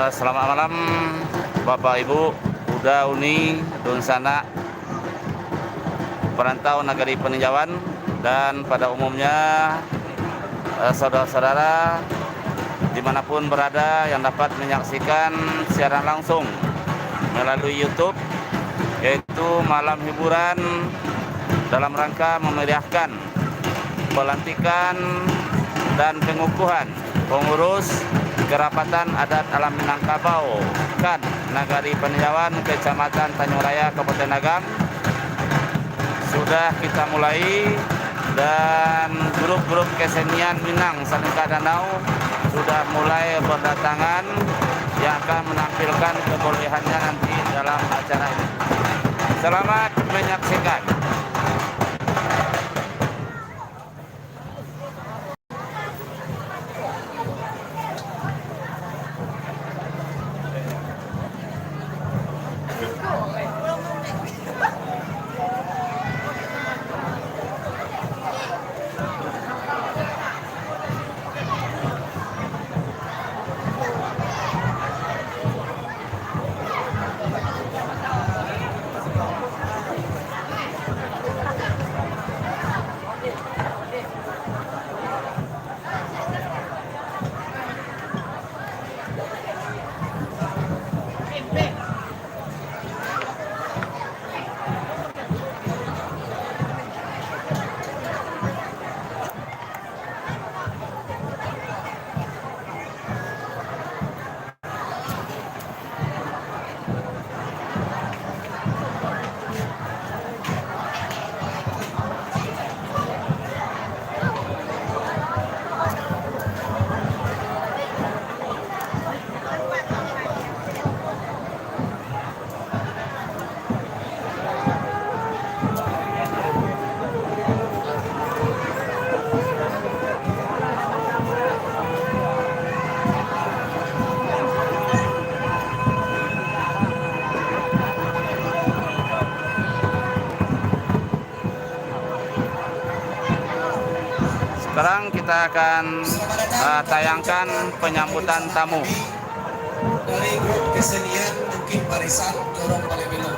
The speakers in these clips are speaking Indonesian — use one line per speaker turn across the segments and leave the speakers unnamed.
Selamat malam Bapak Ibu, Uda Uni, Dunsana, perantau Nagari Peninjauan, dan pada umumnya saudara-saudara dimanapun berada yang dapat menyaksikan siaran langsung melalui YouTube, yaitu Malam Hiburan dalam rangka memeriahkan pelantikan dan pengukuhan pengurus Kerapatan Adat Alam Minangkabau KAD Nagari Peninjauan Kecamatan Tanjung Raya Kabupaten Agam. Sudah kita mulai, dan grup-grup kesenian Minang Sanengka Danau sudah mulai berdatangan yang akan menampilkan kebolehannya nanti dalam acara ini. Selamat menyaksikan. Sekarang kita akan tayangkan penyambutan tamu
dari grup kesenian Bukit Barisan Dorong Palembelo.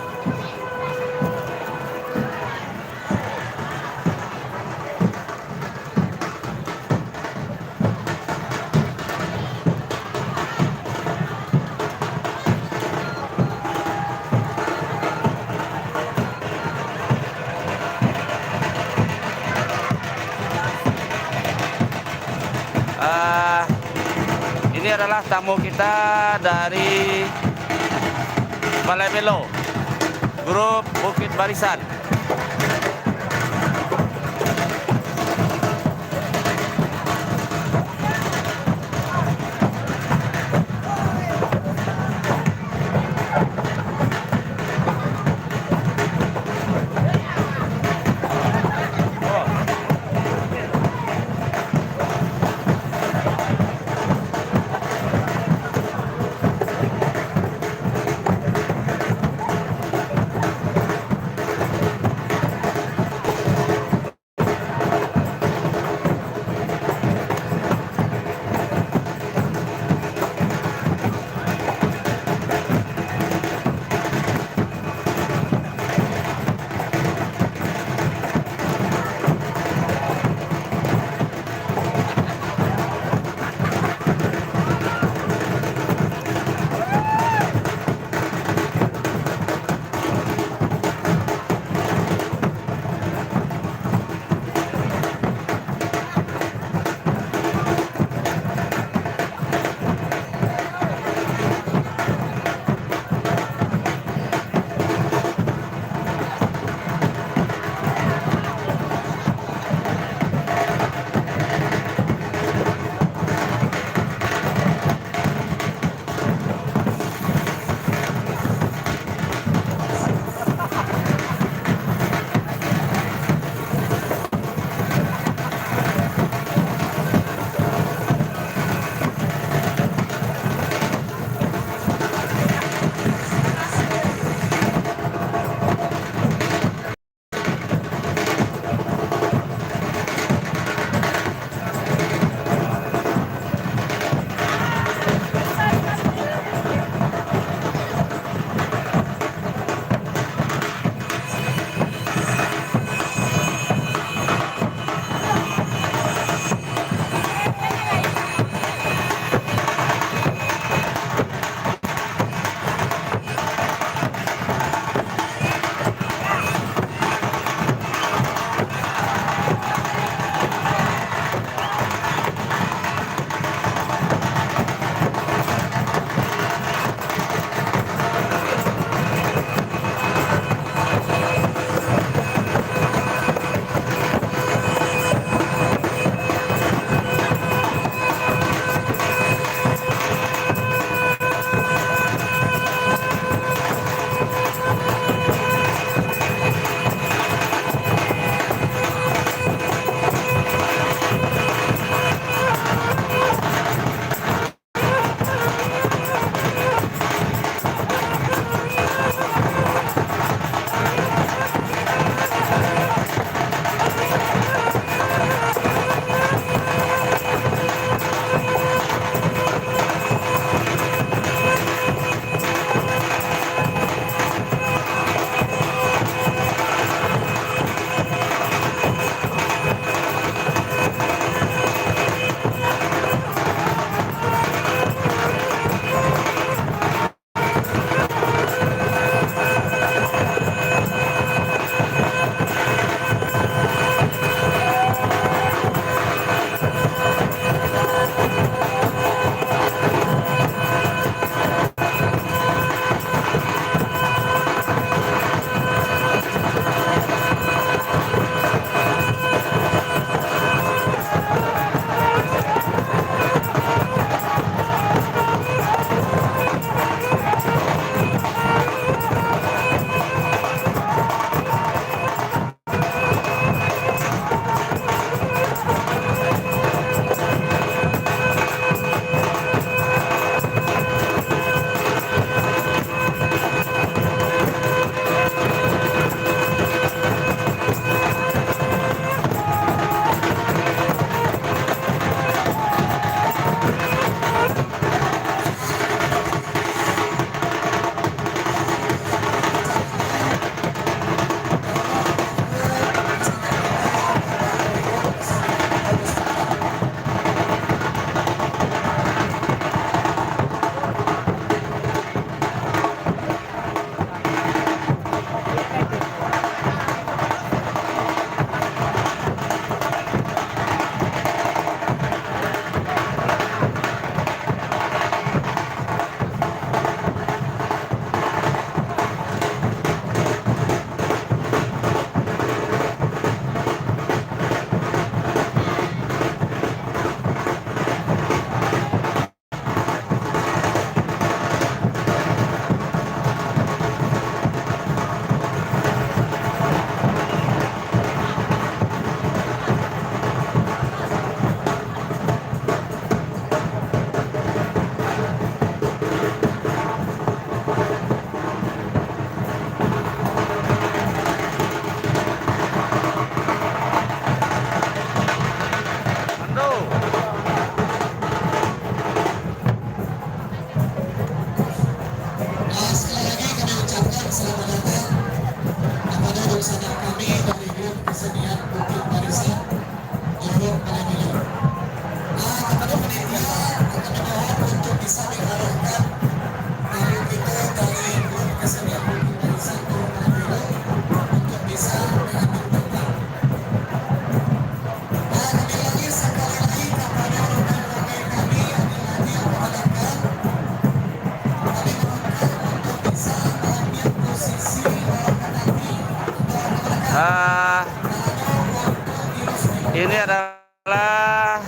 Ini adalah tamu kita dari Palembelo, grup Bukit Barisan. Ah, ini adalah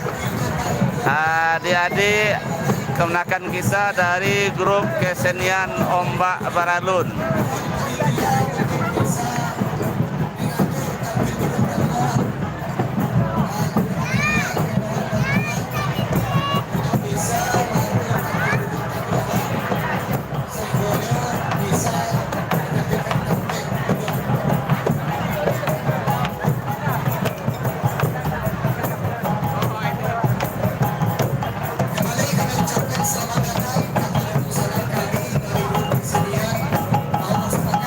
adik-adik kemenakan kita dari grup kesenian Ombak Baralun.
Kembali kami ucapkan selamat datang kepada peserta kami dari grup kesenian Alas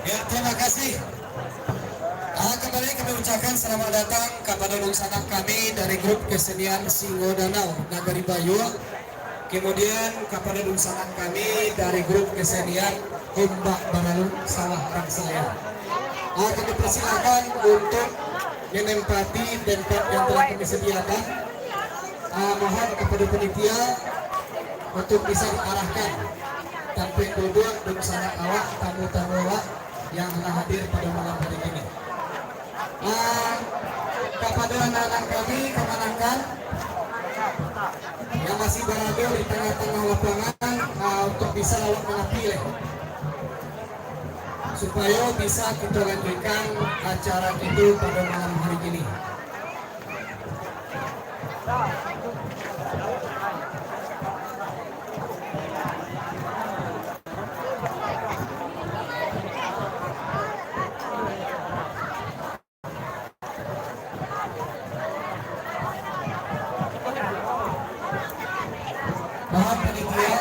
Ya, terima kasih. Kembali kami ucapkan selamat datang kepada sanak kami dari grup kesenian Singo Danau Nagari Bayu. Kemudian kepada sanak kami dari grup kesenian Ombak Baralun Sawah Rangsaya. Kami persilakan untuk menempati tempat yang telah kami sediakan. Mohon kepada panitia untuk bisa diarahkan tanpa duduk dan sanak awak tamu-tamu awak yang telah hadir pada malam hari ini. Kepada anak-anak kami kemenangan yang masih berada di tengah-tengah lapangan untuk bisa awak menapilih supaya bisa kita lanjutkan acara itu pada malam hari ini. Mohon panitia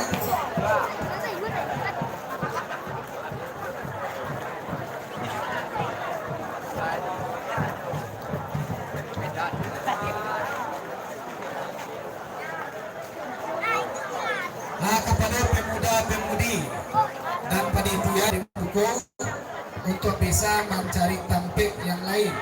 kepada pemuda-pemudi dan panitia dipukul untuk bisa mencari tampil yang lain.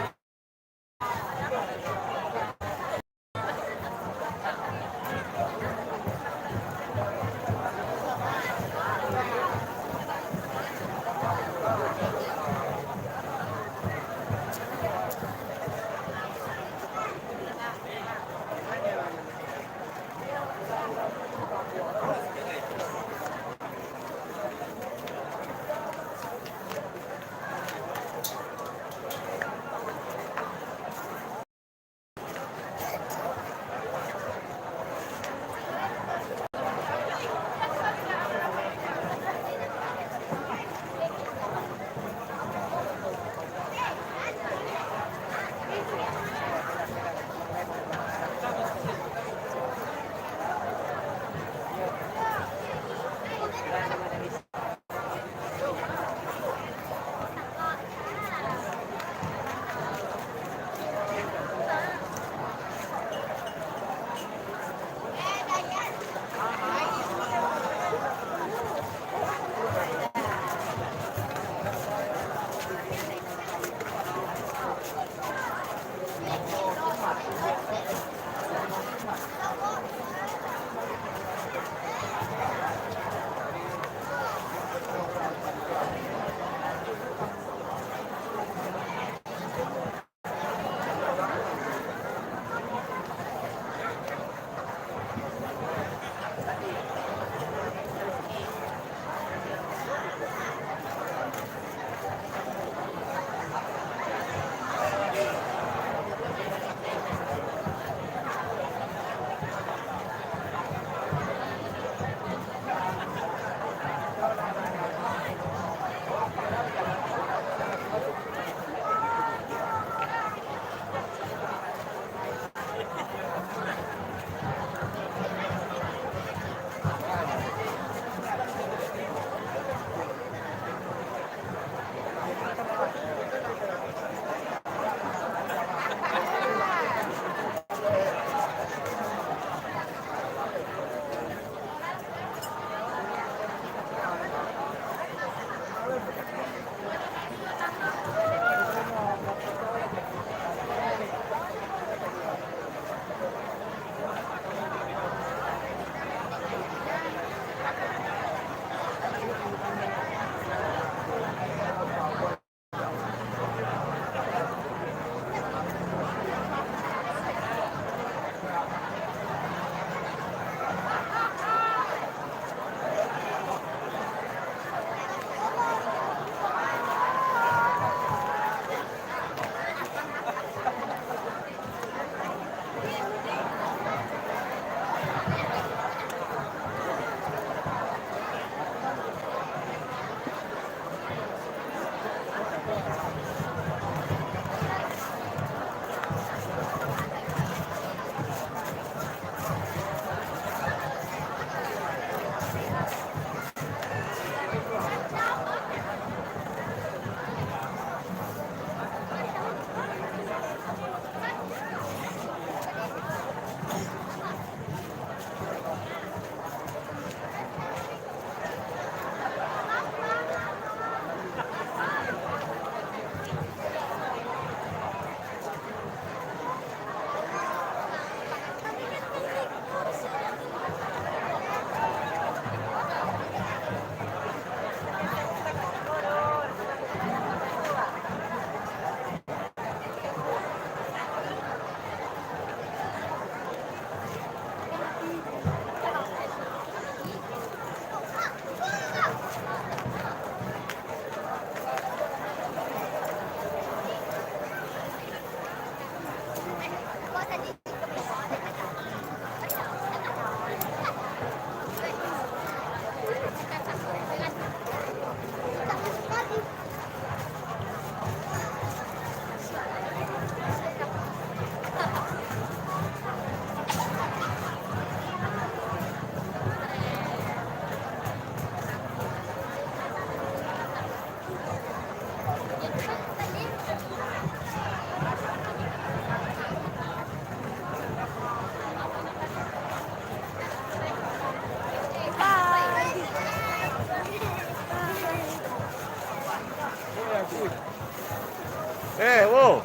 Wow.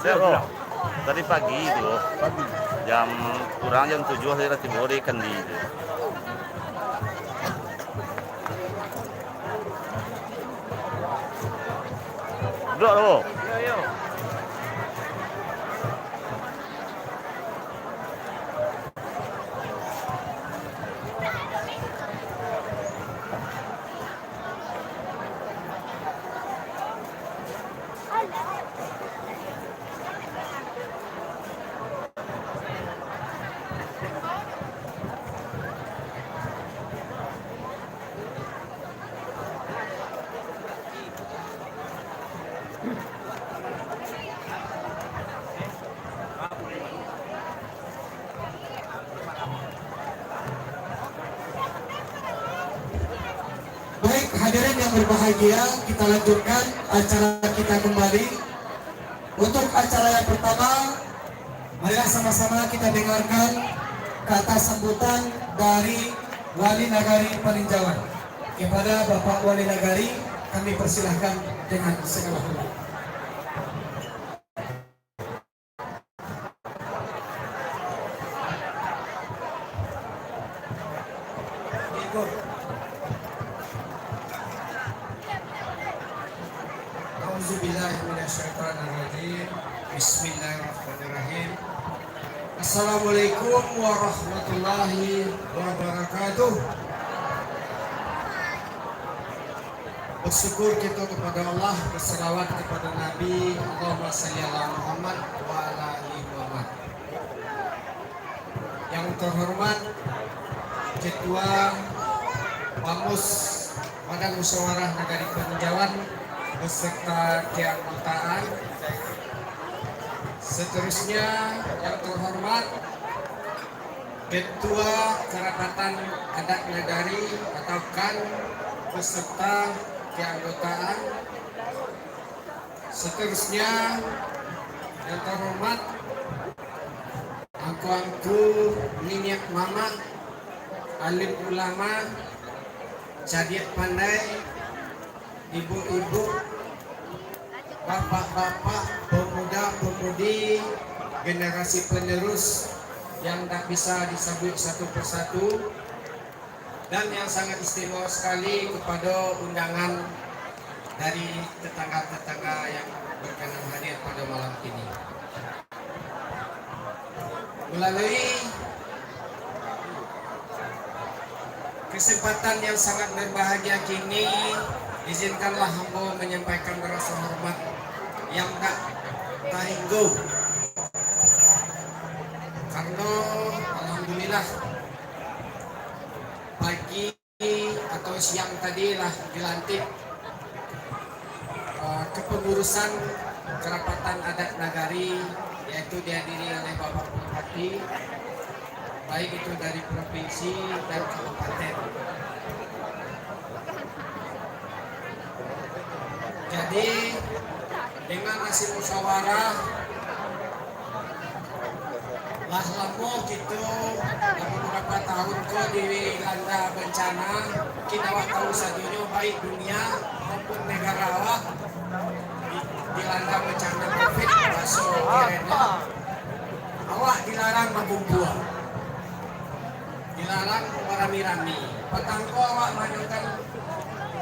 Siap, oh. Tadi pagi itu, jam kurang jam 7 saya tiba di Kandi itu. Duduk loh.
Baik, hadirin yang berbahagia, kita lanjutkan acara kita kembali. Untuk acara yang pertama, marilah sama-sama kita dengarkan kata sambutan dari Wali Nagari Paninjauan. Kepada Bapak Wali Nagari, kami persilahkan dengan segala hormat. Auzubillahiminasyaitonirrajim. Bismillahirrahmanirrahim. Assalamualaikum warahmatullahi wabarakatuh. Bersyukur kita kepada Allah, berselawat kepada Nabi, Allahumma shalli ala Muhammad wa ala ali Muhammad. Yang terhormat Ketua Bamus Badan Musyawarah Nagari Paninjauan beserta keanggotaan. Seterusnya yang terhormat Ketua Kerapatan Adat Nagari atau KAN beserta keanggotaan. Seterusnya yang terhormat angku-angku, minyak mama, alim ulama, cadiat pandai, ibu-ibu, bapak-bapak, pemuda-pemudi, generasi penerus yang tak bisa disebut satu persatu, dan yang sangat istimewa sekali kepada undangan dari tetangga-tetangga yang berkenan hadir pada malam ini. Melalui kesempatan yang sangat berbahagia kini, izinkanlah hamba menyampaikan rasa hormat yang tak terhingga, karena alhamdulillah pagi atau siang tadi lah dilantik kepengurusan Kerapatan Adat Nagari, yaitu dihadiri oleh Bapak Bupati, baik itu dari provinsi dan kabupaten. Jadi dengan hasil musyawarah lah lama kita beberapa tahun kok dilanda bencana, kita tahu sadunya baik dunia maupun negara awak dilanda bencana COVID masuk kiranya awak dilarang berkumpul, dilarang berami-rami. Petangko awak mengadakan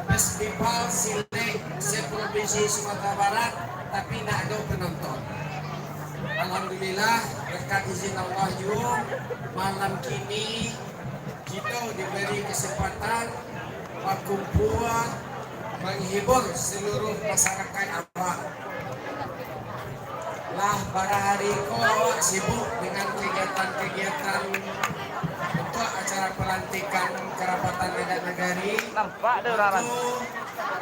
festival silik se-provinsi Sumatera Barat, tapi tidak ada penonton. Alhamdulillah berkat izin Allah juga malam kini kita diberi kesempatan berkumpul menghibur seluruh masyarakat awak. Lah pada hari ko awak sibuk dengan kegiatan-kegiatan untuk acara pelantikan Kerapatan Adat Nagari.
Nampak ada orang.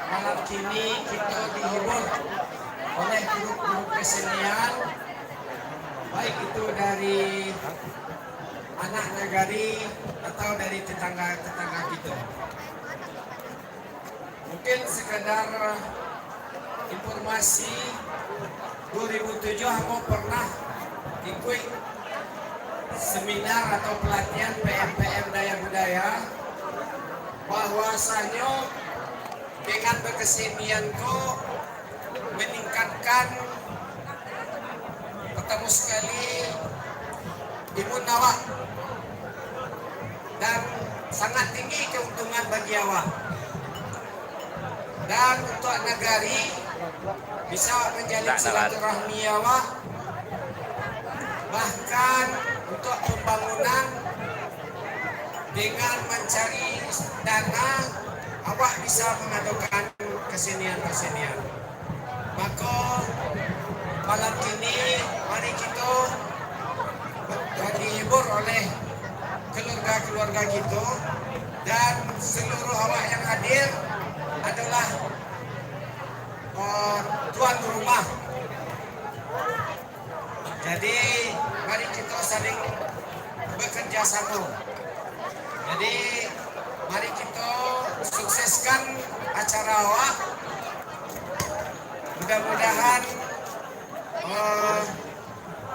Malam kini kita dihibur oleh grup-grup kesenian, baik itu dari anak nagari atau dari tetangga-tetangga kita. Mungkin sekadar informasi, 2007 aku pernah ikut seminar atau pelatihan PMPM Daya Budaya, bahwasanya dengan berkesenianku meningkatkan pertama sekali imun awak dan sangat tinggi keuntungan bagi awak, dan untuk negari bisa menjalin silaturahmi awak, bahkan untuk pembangunan dengan mencari dana awak bisa mengadukan kesenian-kesenian. Maka malam ini mari kita dihibur oleh keluarga-keluarga kita, dan seluruh awak yang hadir adalah tuan rumah. Jadi mari kita saling bekerja sama. Jadi mari kita sukseskan acara awak. Mudah-mudahan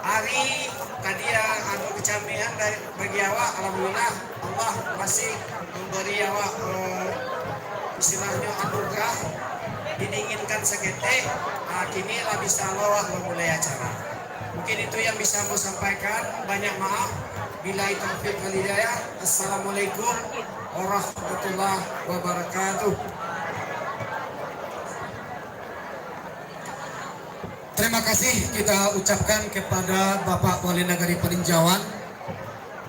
hari tadi yang ada kecamihan dari bagi awak, alhamdulillah Allah masih memberi awak istilahnya anugerah didinginkan seketik. Kini lah bisa awak memulai acara. Mungkin itu yang bisa mau sampaikan. Banyak maaf. Billahi taufiq wal hidayah. Assalamualaikum warahmatullahi wabarakatuh. Terima kasih kita ucapkan kepada Bapak Wali Nagari Peninjauan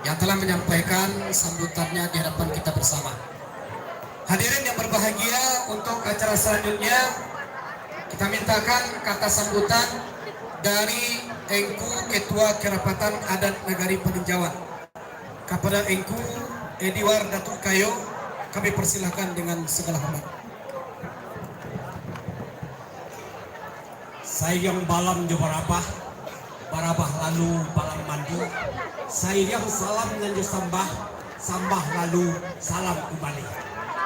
yang telah menyampaikan sambutannya di hadapan kita bersama. Hadirin yang berbahagia, untuk acara selanjutnya kita mintakan kata sambutan dari Engku Ketua Kerapatan Adat Nagari Peninjauan. Kepada Engku Ediwar Datuk Kayo, kami persilahkan dengan segala hormat.
Sayang balam jo barabah lalu balam mandu. Sayang salam dan jo sambah lalu salam kembali.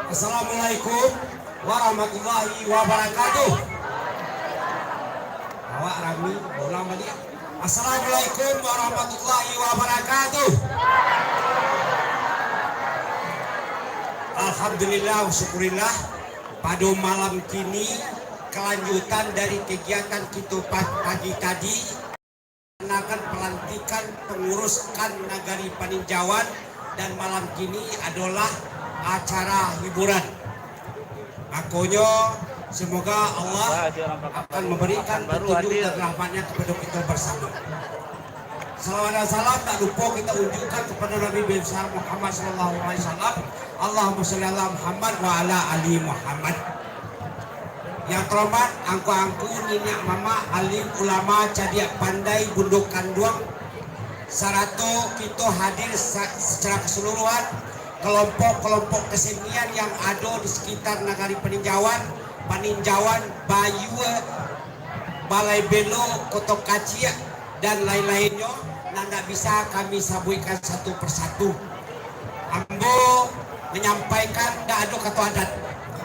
Assalamualaikum warahmatullahi wabarakatuh. Awak Rami bolang balik. Assalamualaikum warahmatullahi wabarakatuh. Alhamdulillah, syukurillah, pada malam kini kelanjutan dari kegiatan kita pagi tadi akan pelantikan penguruskan Nagari Peninjauan, dan malam kini adalah acara hiburan. Makanya semoga Allah akan memberikan petunjuk dan rahmatnya kepada kita bersama. Salawat dan salam tak lupa kita unjukkan kepada Nabi besar Muhammad SAW. Allahumma sholli ala Muhammad wa ala ali Muhammad. Yang terhormat angku-angku niniak mama alim ulama cadiak pandai bunduk kanduang sarato kita hadir secara keseluruhan kelompok-kelompok kesenian yang ada di sekitar Nagari Peninjauan, Bayu, Balai Belo, Kotok Kacia dan lain-lainnya. Nanda bisa kami sabuikan satu persatu. Ambo menyampaikan tidak ada kata adat,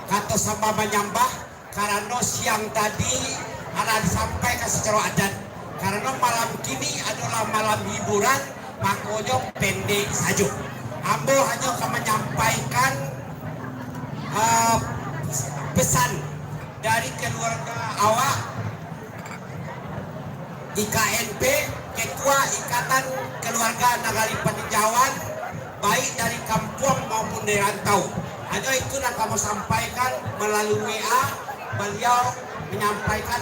kata sama menyambah, karena siang tadi ada disampaikan secara adat. Karena malam kini adalah malam hiburan, makanya pendek saja. Ambo hanya akan menyampaikan pesan dari keluarga awak IKNP, Ketua Ikatan Keluarga Nagari Peninjauan, baik dari kampung maupun dari rantau. Hanya itu yang kamu sampaikan melalui WA. Beliau menyampaikan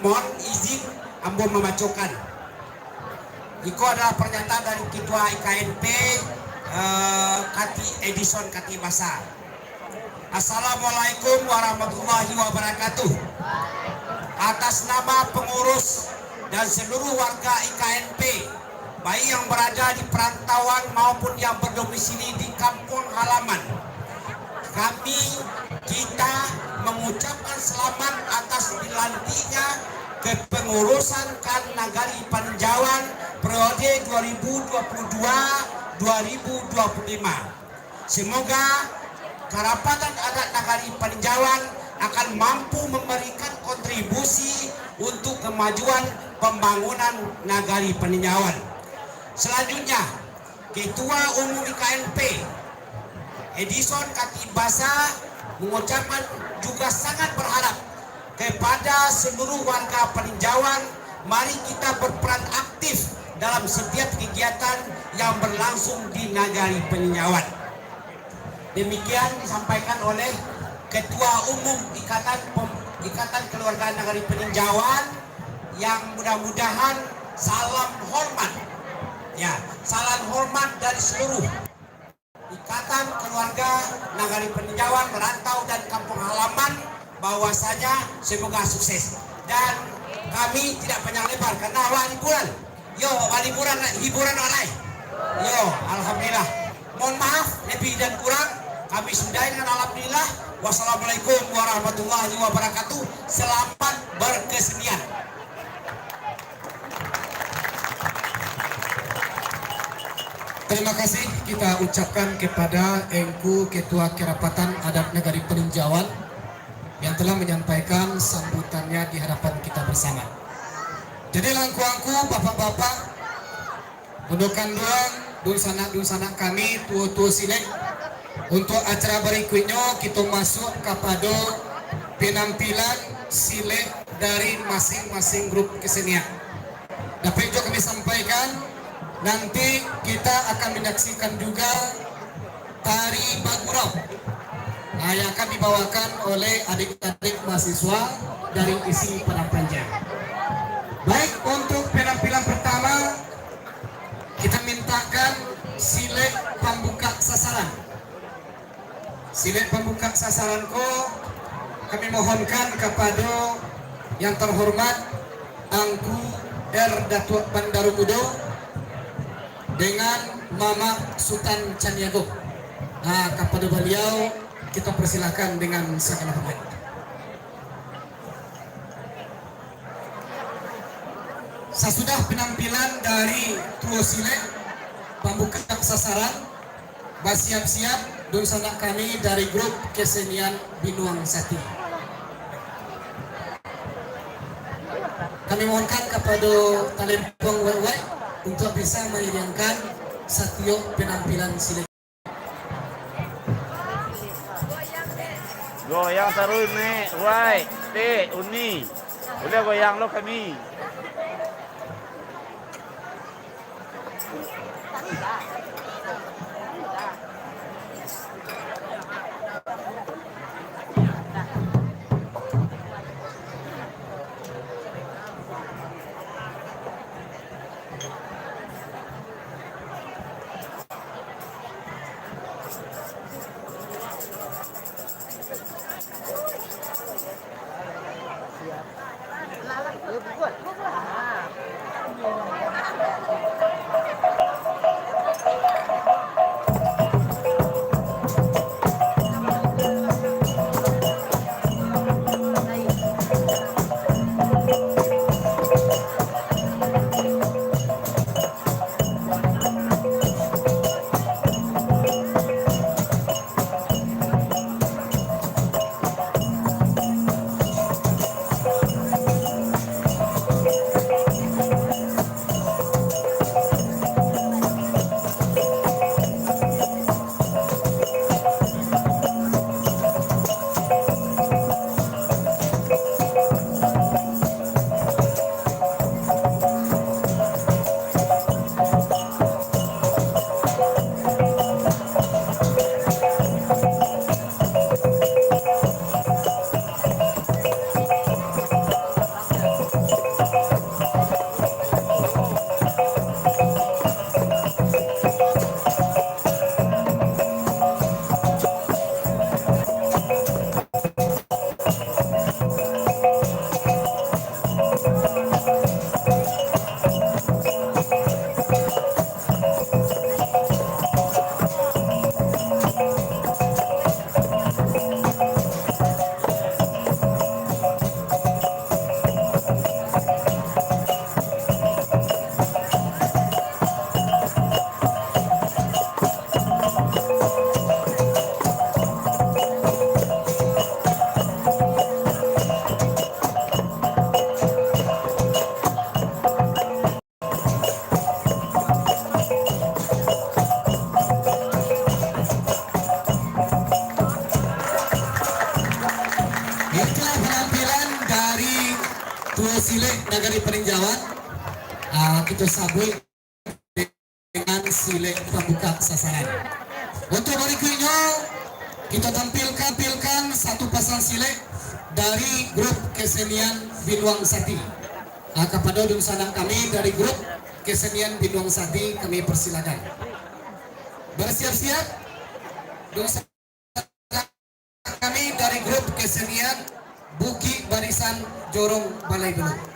mohon izin Ambo membacakan. Itu adalah pernyataan dari Ketua IKNP Kati Edison Kati Basa. Assalamualaikum warahmatullahi wabarakatuh. Atas nama pengurus dan seluruh warga IKNP, baik yang berada di perantauan maupun yang berdomisili di kampung halaman, kita mengucapkan selamat atas dilantiknya kepengurusan Nagari Peninjauan periode 2022-2025. Semoga Kerapatan Adat Nagari Peninjauan akan mampu memberikan kontribusi untuk kemajuan pembangunan Nagari Peninjauan. Selanjutnya, Ketua Umum IKNP Edison Kati Basa mengucapkan juga sangat berharap kepada seluruh warga peninjauan, mari kita berperan aktif dalam setiap kegiatan yang berlangsung di Nagari Peninjauan. Demikian disampaikan oleh Ketua Umum Ikatan Keluarga Nagari Peninjauan, yang mudah-mudahan salam hormat, ya, salam hormat dari seluruh Ikatan Keluarga Nagari Peninjauan merantau dan kampung halaman, bahwasanya semoga sukses. Dan kami tidak panjang lebar karena awal liburan. Yo, awal liburan, hiburan online. Yo, alhamdulillah. Mohon maaf lebih dan kurang, kami sudahi dengan alhamdulillah. Wassalamualaikum warahmatullahi wabarakatuh. Selamat berkesenian.
Terima kasih kita ucapkan kepada Engku Ketua Kerapatan Adat Nagari Peninjauan yang telah menyampaikan sambutannya di hadapan kita bersama. Jadi langku-angku, bapak-bapak, undukan doang, dun-sanak kami, tua-tua silek. Untuk acara berikutnya kita masuk kepada penampilan silek dari masing-masing grup kesenian. Dapat juga kami sampaikan, nanti kita akan menyaksikan juga tari bagurau, yang akan dibawakan oleh adik-adik mahasiswa dari isi Padang Panjang. Baik, untuk penampilan pertama kita mintakan silek pembuka sasaran. Silek pembuka sasaranku kami mohonkan kepada yang terhormat Angku R. Datuk Bandaru Mudo dengan Mama Sultan Caniago. Nah, kepada beliau kita persilahkan dengan segala hormat. Sesudah penampilan dari Tuo Silek pembuka sasaran, bersiap-siap dun sanak kami dari grup kesenian Binuang Sati. Kami mohonkan kepada Talempong Wai untuk bisa mengirimkan setiap penampilan silek.
Goyang terus nih, Wai, T, Uni. Udah goyang lo kami.
Itulah penampilan dari dua silet Nagari Peninjauan. Kita sabui dengan silet pembuka sasaran. Untuk berikutnya kita tampilkan satu pasang silet dari grup kesenian Binuang Sati. Kepada dunsanak kami dari grup kesenian Binuang Sati kami persilakan. Bersiap-siap dunsanak kami dari grup kesenian Buki Barisan Jorong Balai Belum.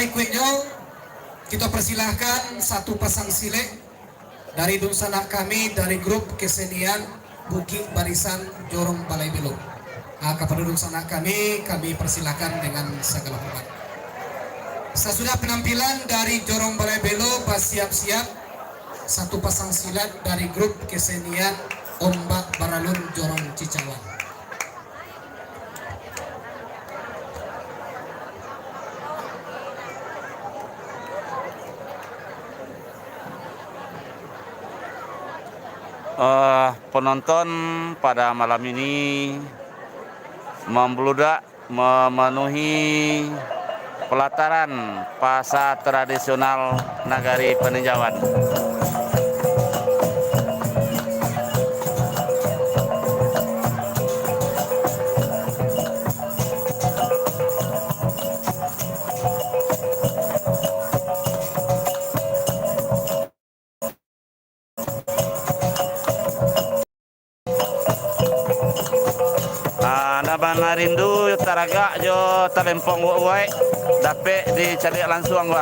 berikutnya kita persilahkan satu pasang silet dari dunsanak kami dari grup kesenian Bukit Barisan Jorong Balai Belum. Kepada dunsanak kami persilahkan dengan segala hormat. Sesudah penampilan dari Jorong Balai Belum, bersiap-siap satu pasang silat dari grup kesenian Ombak Baralun Jorong Cicawan.
penonton pada malam ini membludak memenuhi pelataran pasar tradisional Nagari Peninjauan. Naban rindu taraga jo talempong uai dapat dicari langsung gua.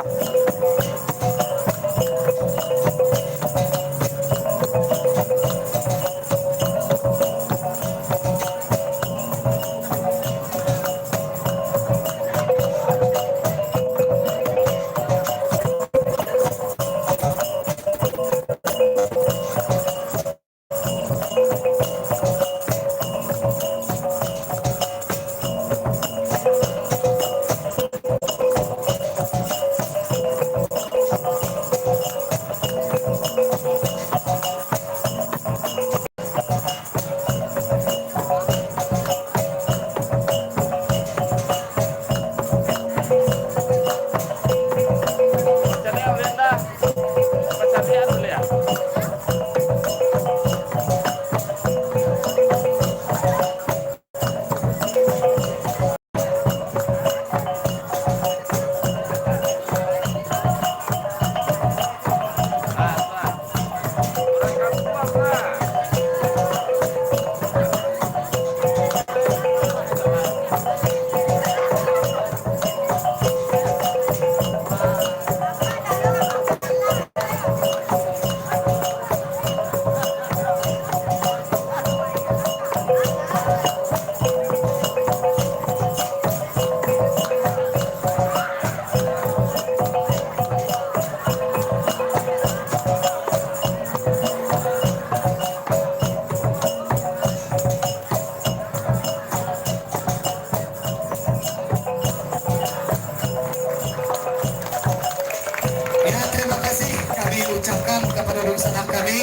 Ucapkan kepada sanak kami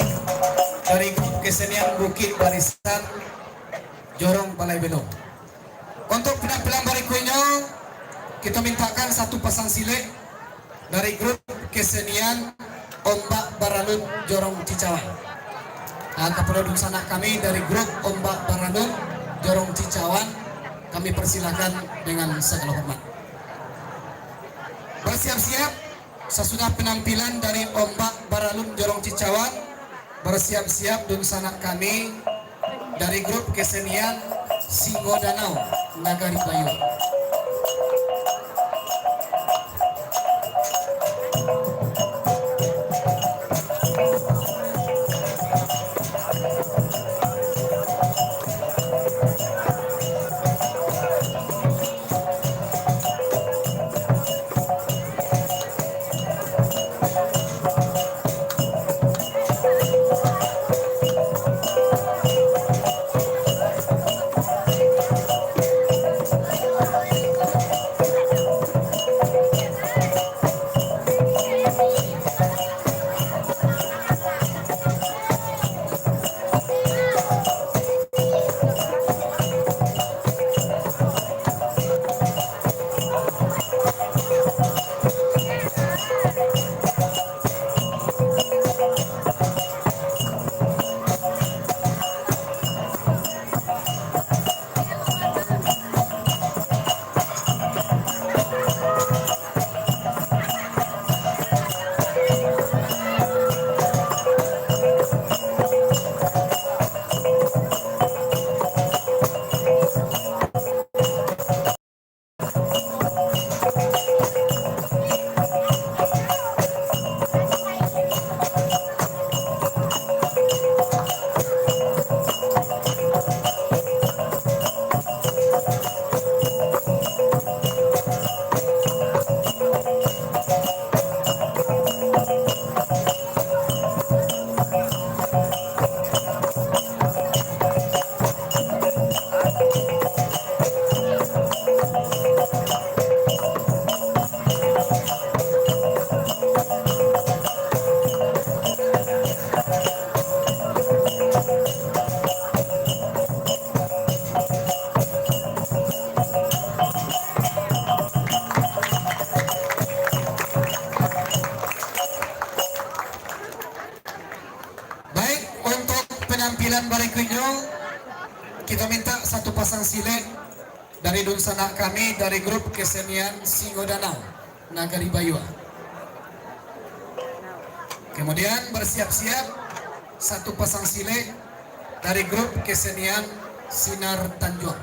dari grup kesenian Bukit Barisan Jorong Balai Beno. Untuk penampilan berikutnya kita mintakan satu pasang silet dari grup kesenian Ombak Baranun Jorong Cicawan. Kepada sanak kami dari grup Ombak Baranun Jorong Cicawan, kami persilakan dengan segala hormat. Bersiap-siap. Sesudah penampilan dari Ombak Baranun Jorong Cicawan, bersiap-siap dun sanak kami dari grup kesenian Singo Danau Nagari Bayu. Kemudian berikutnya kita minta satu pasang silet dari Dunsana kami dari grup kesenian Singo Danau Nagari Bayua. Kemudian bersiap-siap satu pasang silet dari grup kesenian Sinar Tanjung.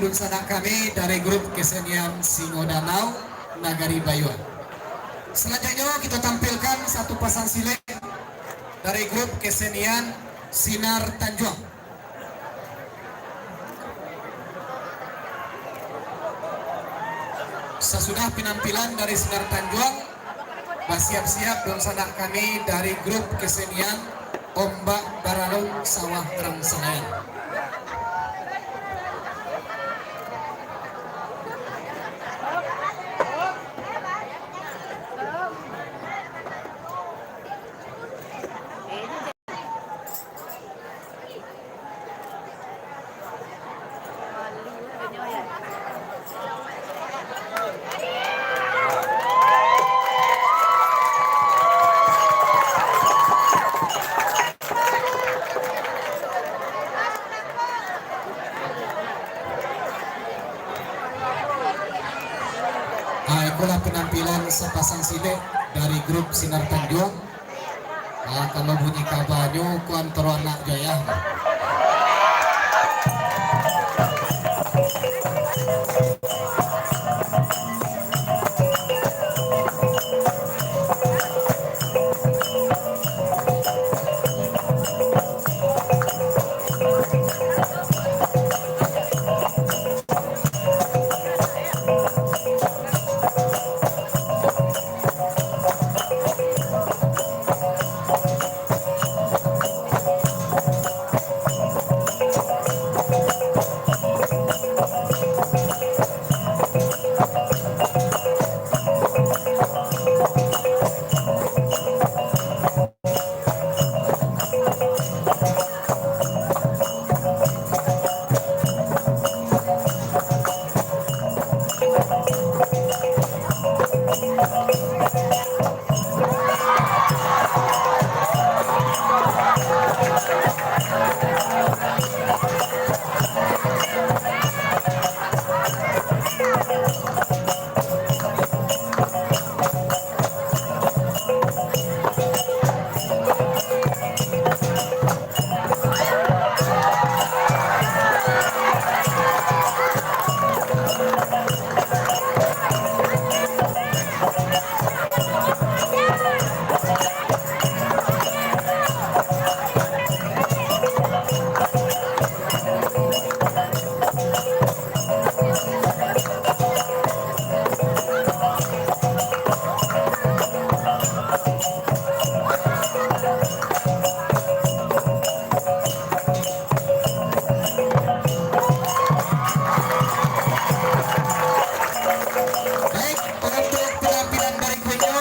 Dunsana kami dari grup kesenian Singo Danau Nagari Bayuan. Selanjutnya kita tampilkan satu pasang silet dari grup kesenian Sinar Tanjung. Sesudah penampilan dari Sinar Tanjung, bersiap-siap Dunsana kami dari grup kesenian Ombak Baralung Sawah Terang Senayan. Itulah penampilan sepasang silet dari grup Sinar Tanjung. Kalau bunyi kabanyo kuan anak jaya. Baik, untuk penampilan berikutnya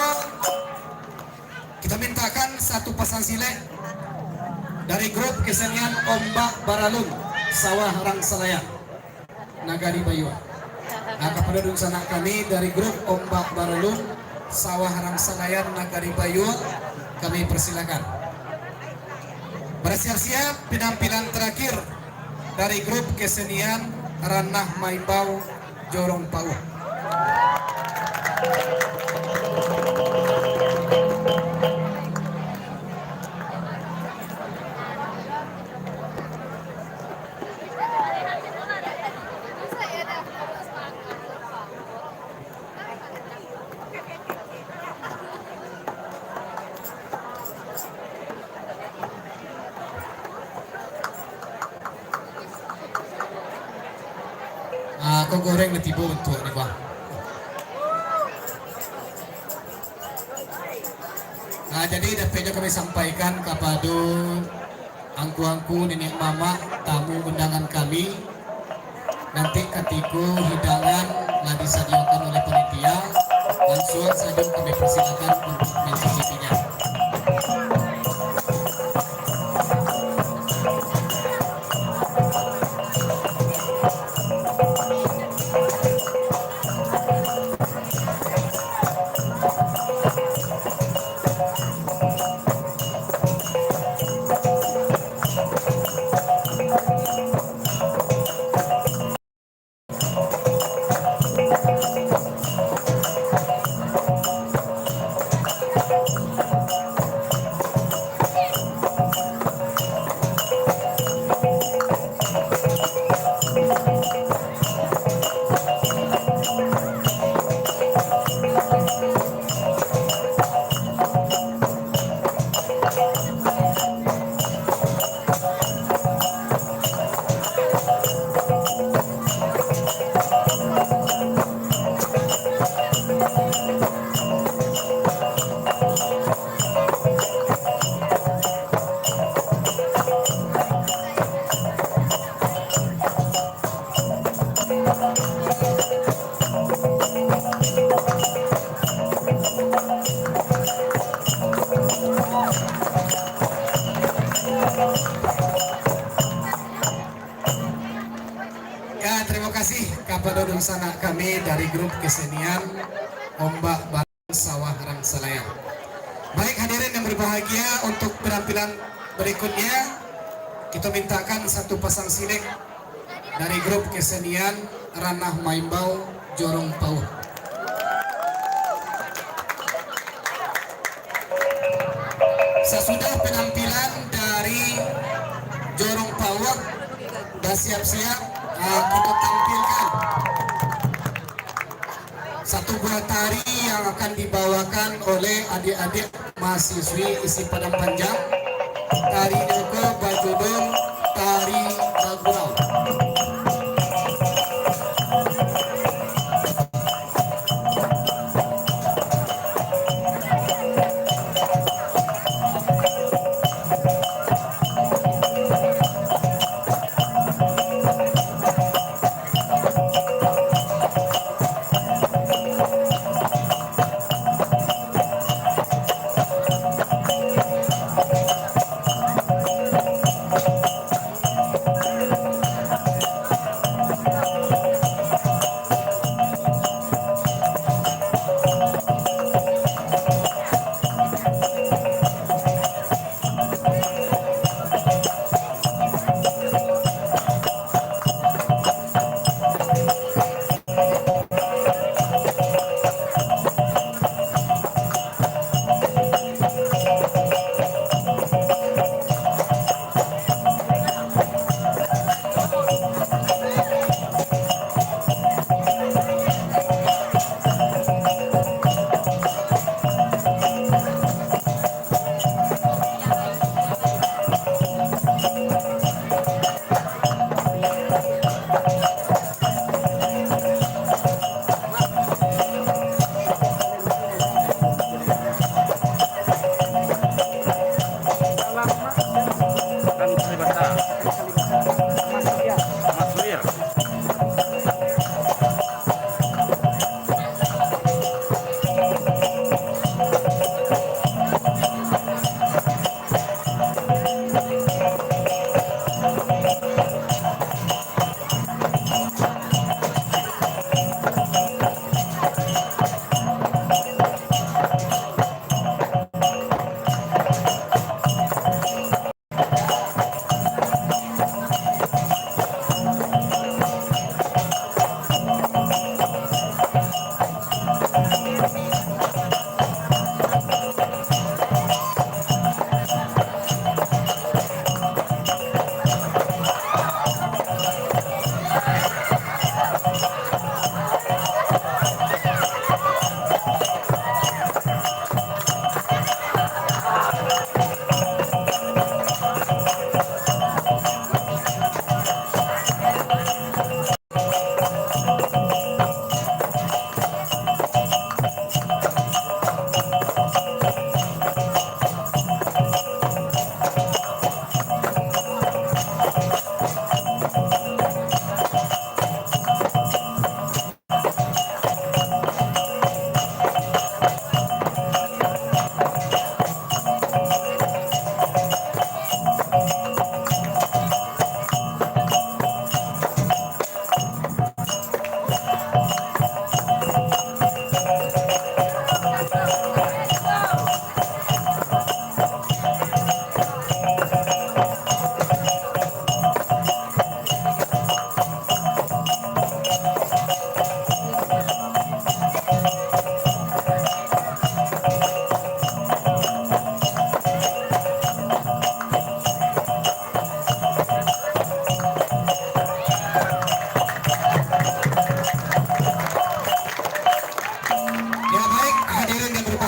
kita mintakan satu pasang silet dari grup kesenian Ombak Baralun Sawah Rang Salayan Nagari Bayu. Nah, kepada sanak kami dari grup Ombak Baralun Sawah Rang Salayan Nagari Bayu, kami persilakan bersiap-siap penampilan terakhir dari grup kesenian Ranah Maimbau Jorong Pau. Kau goreng lebih bentuk nih bang. Nah, jadi dapatnya kami sampaikan kepada angku-angku nenek mama tamu undangan kami. Nanti ketika hidangan telah disediakan oleh panitia, langsung saja kami persilakan untuk mencicipinya. Ya, terima kasih kepada sanak kami dari grup kesenian Ombak Baralun Sawah Rang Salayan. Baik hadirin yang berbahagia, untuk penampilan berikutnya kita mintakan satu pasang silet dari grup kesenian Ranah Maimbau Jorong Pau. Sesudah penampilan dari Jorong Pau, sudah siap-siap, kita tampilkan satu buah tari yang akan dibawakan oleh adik-adik mahasiswi isi Padang Panjang. Tari Nyoko berjudul Tari Bagurau.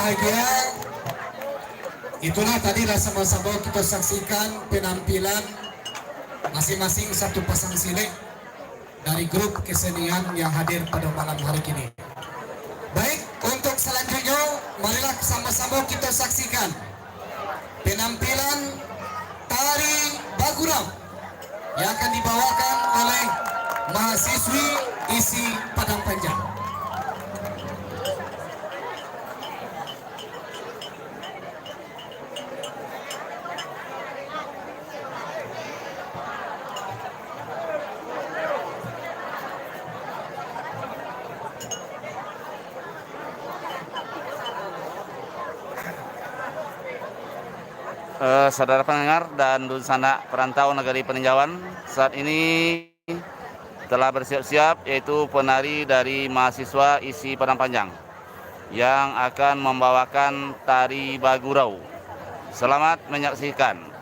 berbahagia, itulah tadilah sama-sama kita saksikan penampilan masing-masing satu pasang silik dari grup kesenian yang hadir pada malam hari ini. Baik, untuk selanjutnya marilah sama-sama kita saksikan penampilan tari Bagurau yang akan dibawakan oleh mahasiswi isi Padang Panjang.
Saudara pendengar dan dusana perantau negari peninjauan, saat ini telah bersiap-siap yaitu penari dari mahasiswa isi Padang Panjang yang akan membawakan tari Bagurau. Selamat menyaksikan.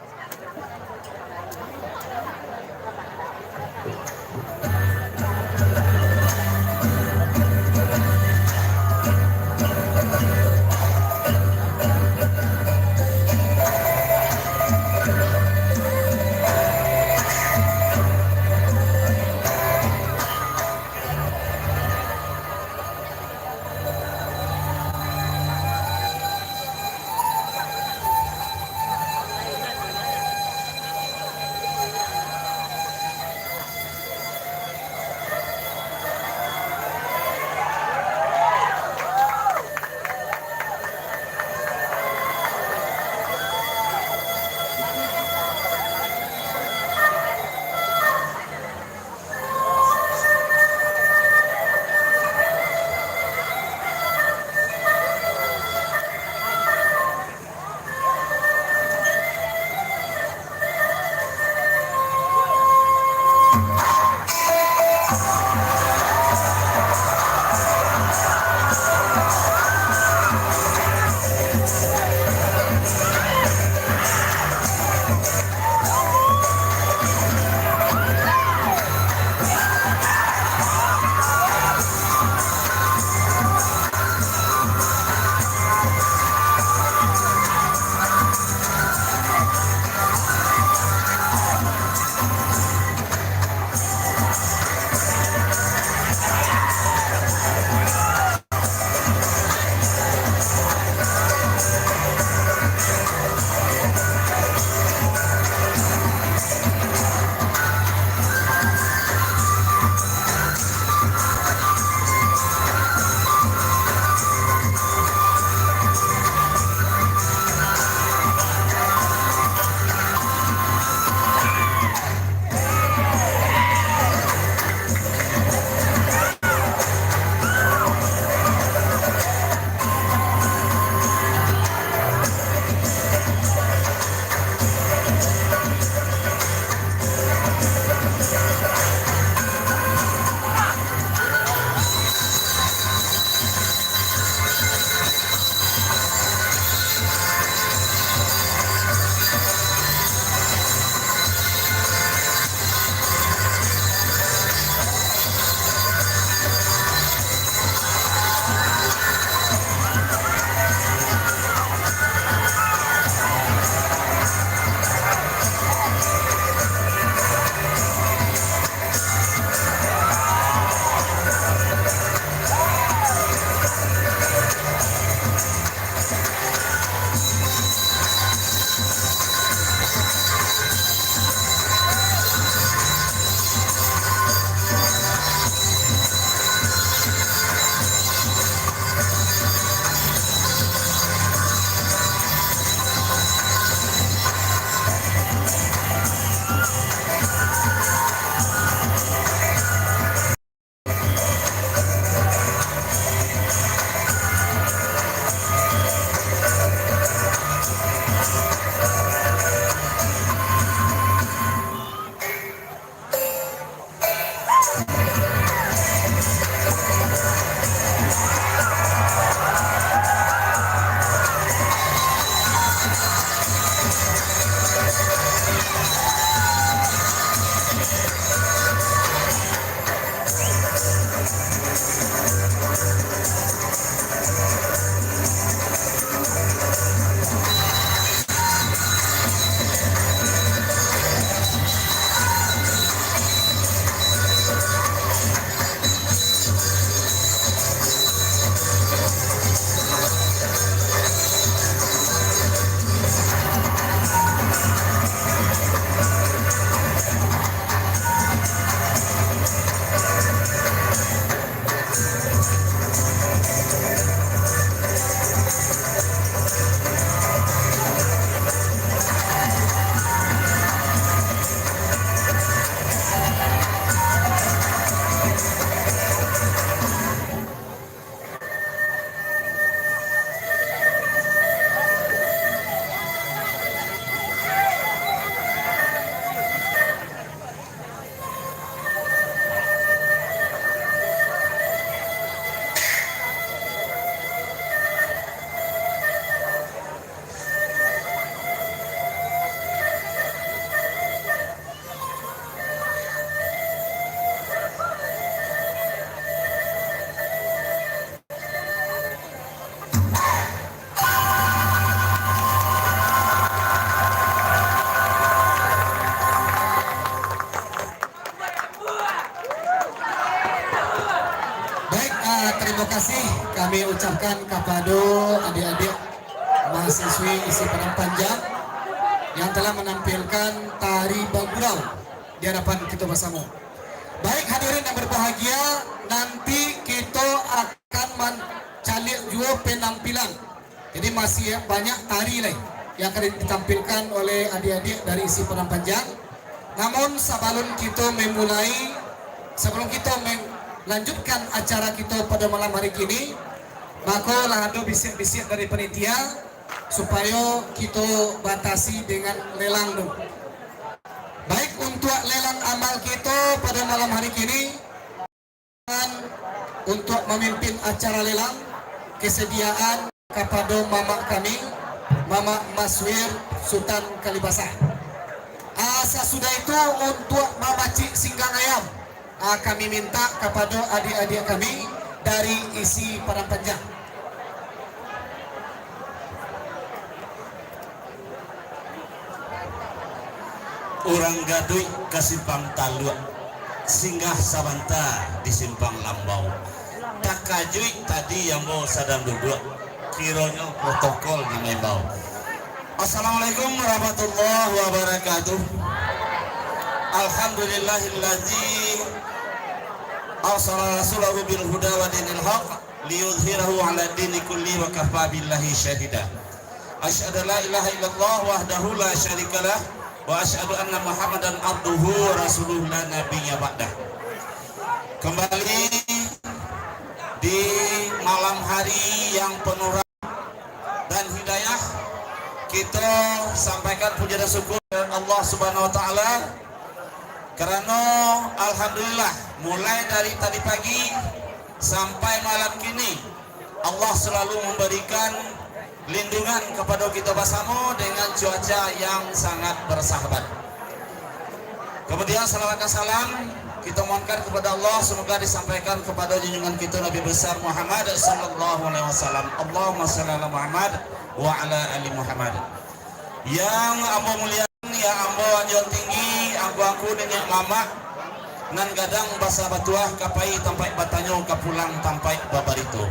kasih kami ucapkan kepada adik-adik mahasiswi isi Padang Panjang yang telah menampilkan tari Bagurau di hadapan kita bersama. Baik hadirin yang berbahagia, nanti kita akan mencalik juga penampilan. Jadi masih banyak tari lain yang akan ditampilkan oleh adik-adik dari isi Padang Panjang. Namun sebelum kita melanjutkan acara kita pada malam hari ini, maka lah ada bisik-bisik dari panitia supaya kita batasi dengan lelang dulu. Baik, untuk lelang amal kita pada malam hari ini, untuk memimpin acara lelang, kesediaan kepada mama kami, Mama Maswir Sultan Kalibasa. Sesudah itu untuk Mama Cik Singgang Ayam, kami minta kepada adik-adik kami dari isi Padang Panjang.
Orang Gaduy ke Simpang Taluk, singgah Sabanta di Simpang Lambau. Tak kajuy tadi yang mau sadang duduk, kiranya protokol di Membau. Assalamualaikum warahmatullahi wabarakatuh. Alhamdulillahilladzi arsala rasulahu bil huda wa dinil haq liyudhhirahu 'ala dini kulli wa kafa billahi syahida. Asyhadu an la ilaha illallah wahdahu la syarikalah wa asyhadu anna Muhammadan abduhu wa rasuluhu la nabiyya ba'dah. Kembali di malam hari yang penuh dan hidayah, kita sampaikan puja dan syukur kepada Allah Subhanahu wa taala karena alhamdulillah mulai dari tadi pagi sampai malam kini Allah selalu memberikan lindungan kepada kita bersama dengan cuaca yang sangat bersahabat. Kemudian salawat dan salam kita mohonkan kepada Allah, semoga disampaikan kepada junjungan kita Nabi besar Muhammad sallallahu alaihi wasallam. Allahumma shalli ala Muhammad wa ala ali Muhammad. Yang ambo muliakan, yang ambo anjuran tinggi, angku nenek mama nan gadang basa batuah kapai tampai batanyo kapulang tampai babarito.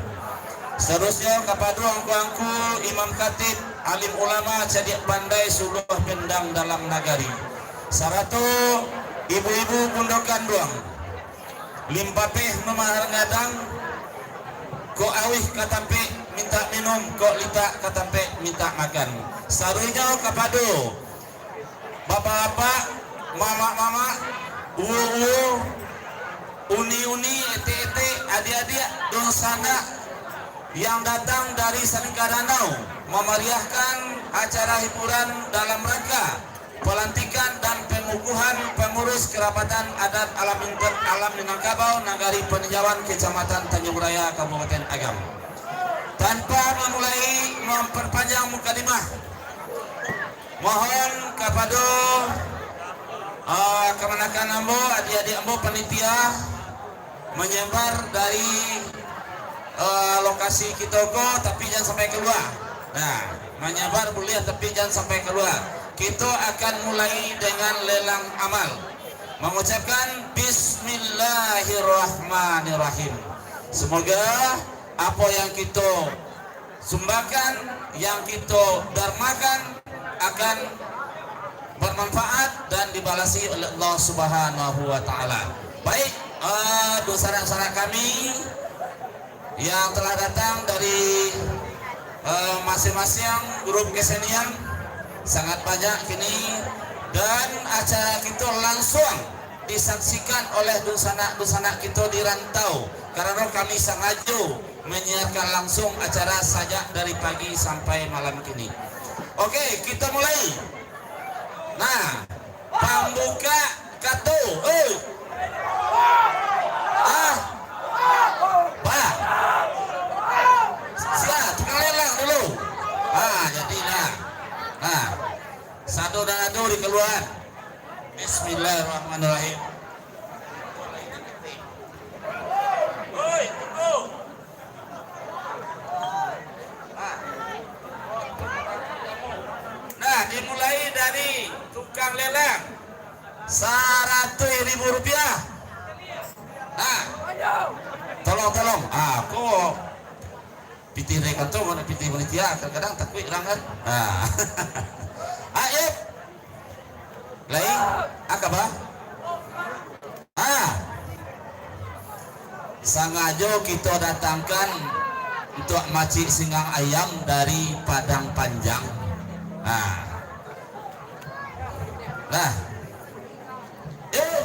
Seterusnya kepada angku imam khatib, alim ulama cadik pandai suluh pendang dalam nagari. Saratu ibu-ibu pundokan doang. Limpapeh memahar ngadang, ko awih katampe minta minum, ko lita katampe minta makan. Sarunya kepada bapak-bapak, mama-mama, uwu-uwu, uni-uni, ete-ete, adik-adik, donsana yang datang dari Salingkadanau memeriahkan acara hiburan dalam rangka pelantikan dan pengukuhan pengurus kerapatan adat alam Minangkabau Nagari Peninjauan Kecamatan Tanjung Raya Kabupaten Agam. Tanpa memperpanjang mukadimah, mohon kepada kemenakan ambo, adik-adik ambo panitia menyebar dari lokasi kitoko tapi jangan sampai keluar. Nah, menyebar boleh tapi jangan sampai keluar. Kita akan mulai dengan lelang amal, mengucapkan Bismillahirrahmanirrahim. Semoga apa yang kita sumbangkan, yang kita dermakan akan bermanfaat dan dibalasi oleh Allah Subhanahu wa taala. Baik, saudara-saudara kami yang telah datang dari masing-masing grup kesenian sangat banyak kini, dan acara kita langsung disaksikan oleh dusana kita di rantau karena kami sengaja menyiarkan langsung acara sajak dari pagi sampai malam kini. Oke, kita mulai. Nah, pembuka katu. Tukang lelang dulu. Jadilah. Nah, satu dan adu dikeluar. Bismillahirrahmanirrahim. Nah, dimulai dari tukang lelang 100.000 rupiah. Nah, tolong tolong. Ah, kok pitih rekanto mana pitih panitia kadang-kadang takut orang kan. Ah. Ayo. Lain akabah? Ah. Sengaja kita datangkan untuk macik singgang ayam dari Padang Panjang. Nah, nah, yuk,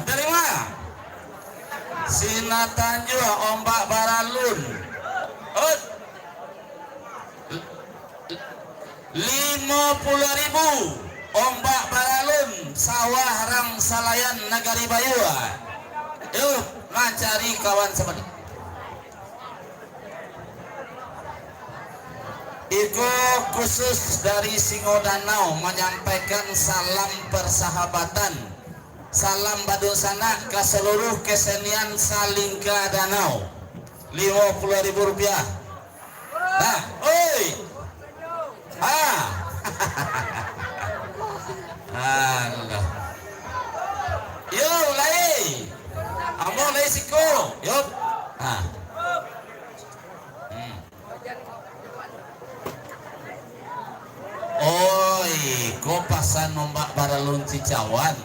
dari mana? Sinatan juga ombak baralun. 50.000 ombak baralun sawah rang salayan Nagari Bayu. Yuk, mencari kawan seperti Iko khusus dari Singodanau menyampaikan salam persahabatan, salam badusana ke seluruh kesenian Salingka Danau. 50.000 rupiah. Nah, oi, yo lay, amo lay siko, yo, Oi, kopasan nombak baralun Cicawan.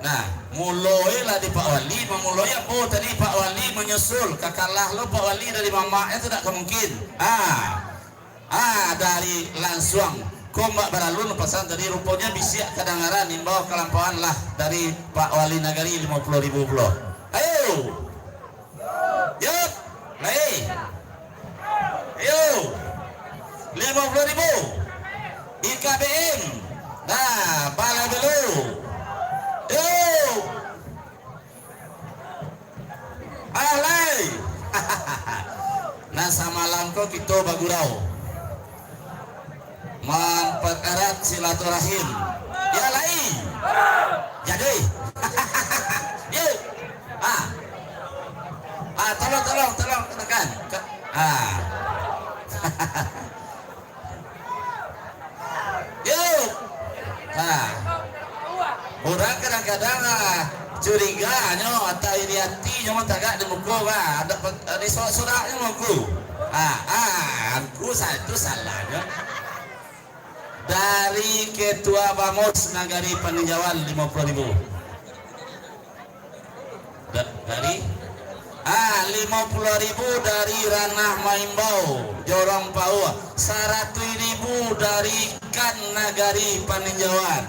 Nah, mulai lah di Pak Wali, memulai apa tadi Pak Wali menyusul, kakalah lo Pak Wali dari mama itu tidak mungkin. Dari Lansuang, kombak baralun pesan tadi rupanya bisa kedengaran imbau kelampauan lah dari Pak Wali Nagari 50.000 pula. Ayo, yuk, lay, ayo, 50.000. IKBM, nah, bala dulu, yuk, alay, nah samalam kok kita bagurau, mempererat silaturahim, ya lai, jadi, yuk, tolong tekan, yuk, orang kadang-kadang curiga nyo atau iriati nyo tagak di muka ada di surat-suratnya muka. Aku satu salahnya dari Ketua Bamos Nagari Paninjauan 50.000. Dari 50.000 dari Ranah Maimbau Jorong Pau, 100.000 dari Kan Nagari Paninjauan,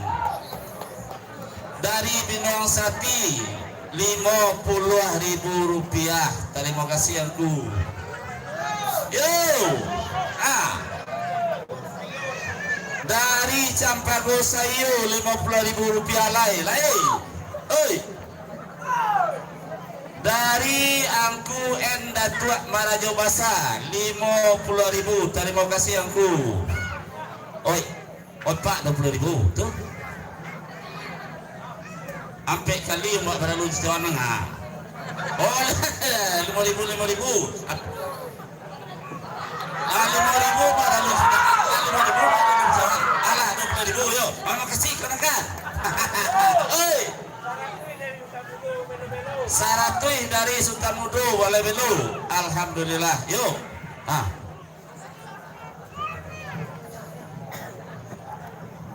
dari Binoang Sati 50.000 rupiah. Terima kasih aku. Yo, dari Campago Sayu 50.000 rupiah lai. Oi. Dari Angku Endatuak Marajo Basa 50.000. Terima kasih Angku. Oi, Pak 20.000 tuh. Ampe kali mbak beralu Jawa Tengah. Oh, 5.000. 5.000 beralu 5.000. Alah 20.000 yo. Terima kasih kenakan. Oi. Saratui dari Sukamudo Walebelu. Alhamdulillah. Yuk.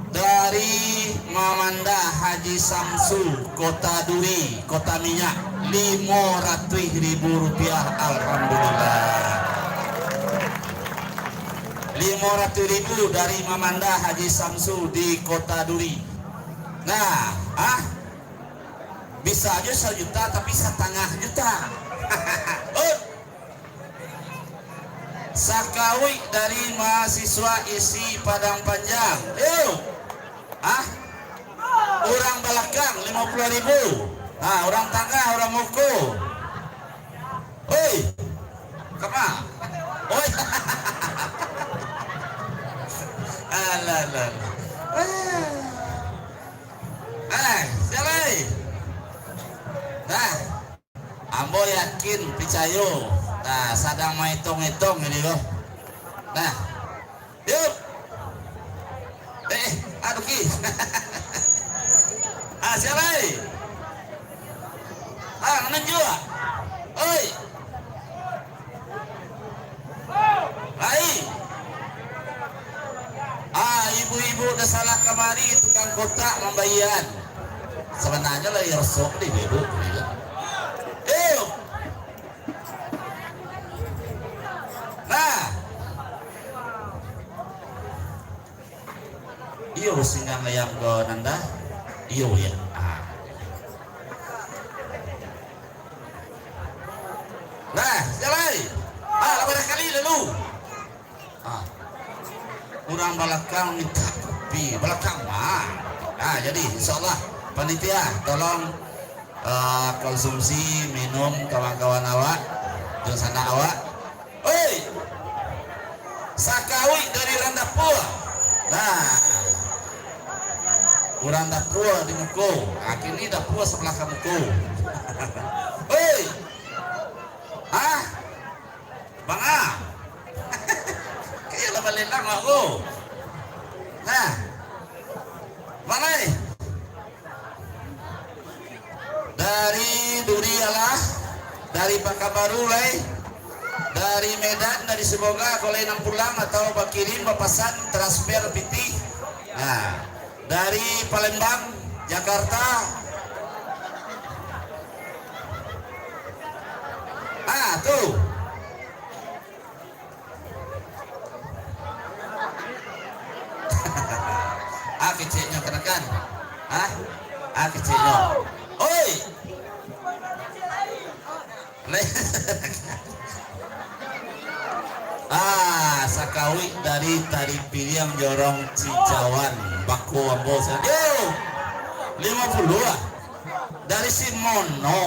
Dari Mamanda Haji Samsu Kota Duri, Kota Minyak 500.000 rupiah. Alhamdulillah. 500.000 dari Mamanda Haji Samsu di Kota Duri. Nah, bisa aja 1 juta tapi 1,5 juta. Sakawi dari mahasiswa isi Padang Panjang. Yuk. Orang belakang 50.000. Orang tengah, orang muku. Oi. Kama. Oi. Alah. Sialai. Nah, ambo yakin percaya. Nah, sadang menghitung-hitung ini loh. Nah, yuk. Aduh ki. Sialai. Ah, menunjuk. Oi. Hai. Ah, ibu-ibu udah salah kamari tukang kotak membayan. Sebenarnya lah ya sok deh ibu. Nah. Iyo singang ayam ko nanda. Iyo ya. Nah, jalan. Lepas kali dulu. Kurang belakang minta kopi, belakang mah. Nah, jadi insyaallah panitia tolong konsumsi minum kawan-kawan awak, jeung sana awak. Oi. Sakawi dari Randapua. Nah. Kurang dapua di muko. Kini dapua sebelah kamuko. Oi. Banga. Kayak lebar lelang aku. Nah. Mana? Dari Durialah, dari Pakabaru lai, dari Medan, dari Semoga kalau yang pulang atau bakirim bapasan transfer PT. Nah, dari Palembang, Jakarta. Tuh. Kecilnya kenakan. Kecilnya. Oi. Sakawi dari Tari Piliang Jorong Cijawan Baku Ambos. 50 dari Simono.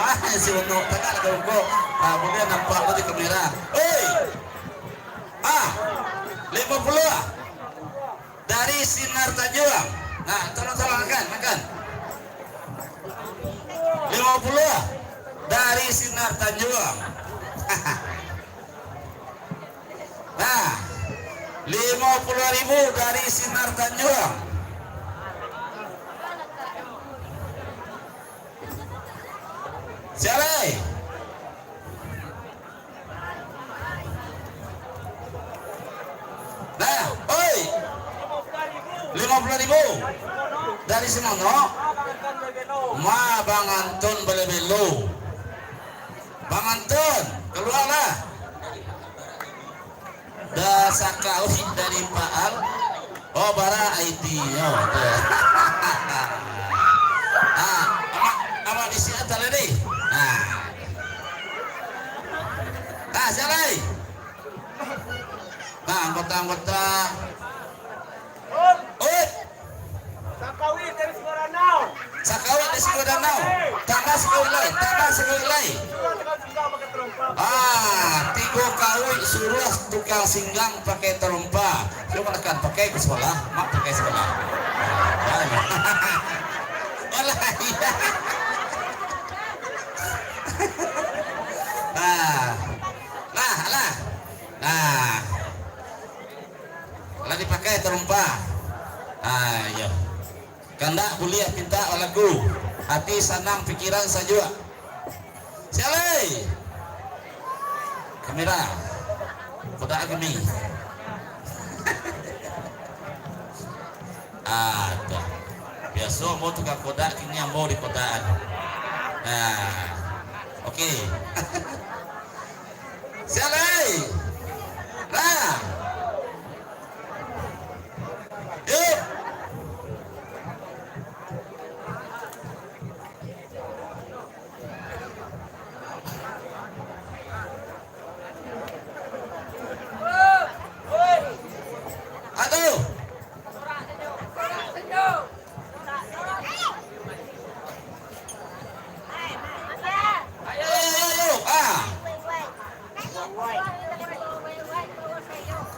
Mana Simono? Tengah ada kok. Kemudian nampak di kamera. Oi. 50 dari Sinar Tanjung. Nah, tolong makan. 50 dari Sinar Tanjung. Nah, 50.000 dari Sinar Tanjung. Siapa? Nah, oi. 50.000 dari Semono. Ma Bang Anton Belebelo. Bang Anton, keluarlah. Dasakawi dari Pak Al. Oh, bara IT. Ama di sini tadi deh. Siapa? Nah, anggota-anggota.
Sakawi dari Sukodanau.
Sakawi dari Sukodanau. Tambah sekali lagi. Tigo kawi suruh tukang singgang pakai terumpa. Coba tekan pakai ke sekolah, mak pakai sekolah. Olah iya. Lah dipakai terumpa. Ayo. Kandak kuliah pinta lagu. Hati senang pikiran saja. Sialai. Kamera. Koda agami. Ada. Biasa mau tukang koda kini mau di kodaan. Oke. Sialai. Nah. Yuk. Aduh. Ayo.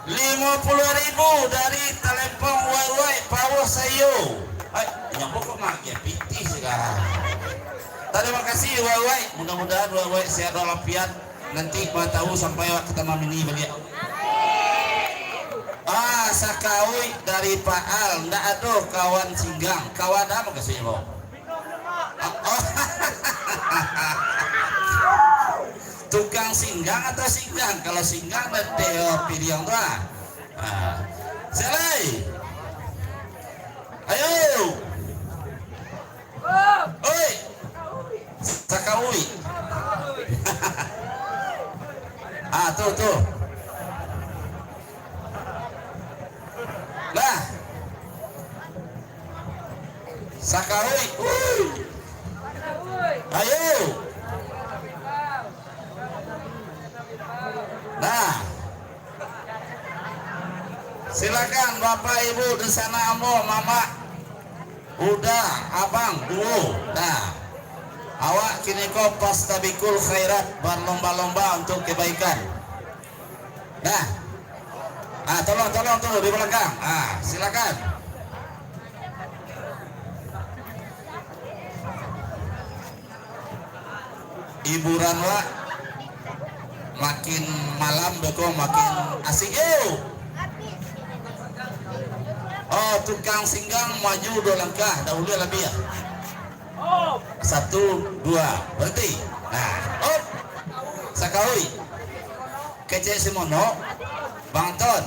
50.000 dari telepon Wai Power Sayo. Nyambung kok mak ya pitih sekarang. Terima kasih Wai. Mudah-mudahan Wai sehat walafiat. Nanti mau tahu sampai waktu kita mini bagi. Sakawi dari Pak Al. Ndak ada kawan singgang. Kawan apa kasih lo? Tukang singgang atau singgang? Kalau singgang nanti pilih yang tua. Selai. Ayo. Oi. Sakaui. Tuh. Nah. Sakaui. Ayo. Nah, silakan Bapak Ibu di sana, Ambo, Mama, udah, Abang, dulu. Nah, awak kini kau pastabikul khairat, berlomba-lomba untuk kebaikan. Nah, tolong tuh di belakang. Silakan. Hiburan wak. Makin malam beko makin asik. Tukang singgang maju 2 langkah, dahulu lebih ya. 1, 2, berhenti. Nah, Sakaui. Kece Simono, Bang Ton.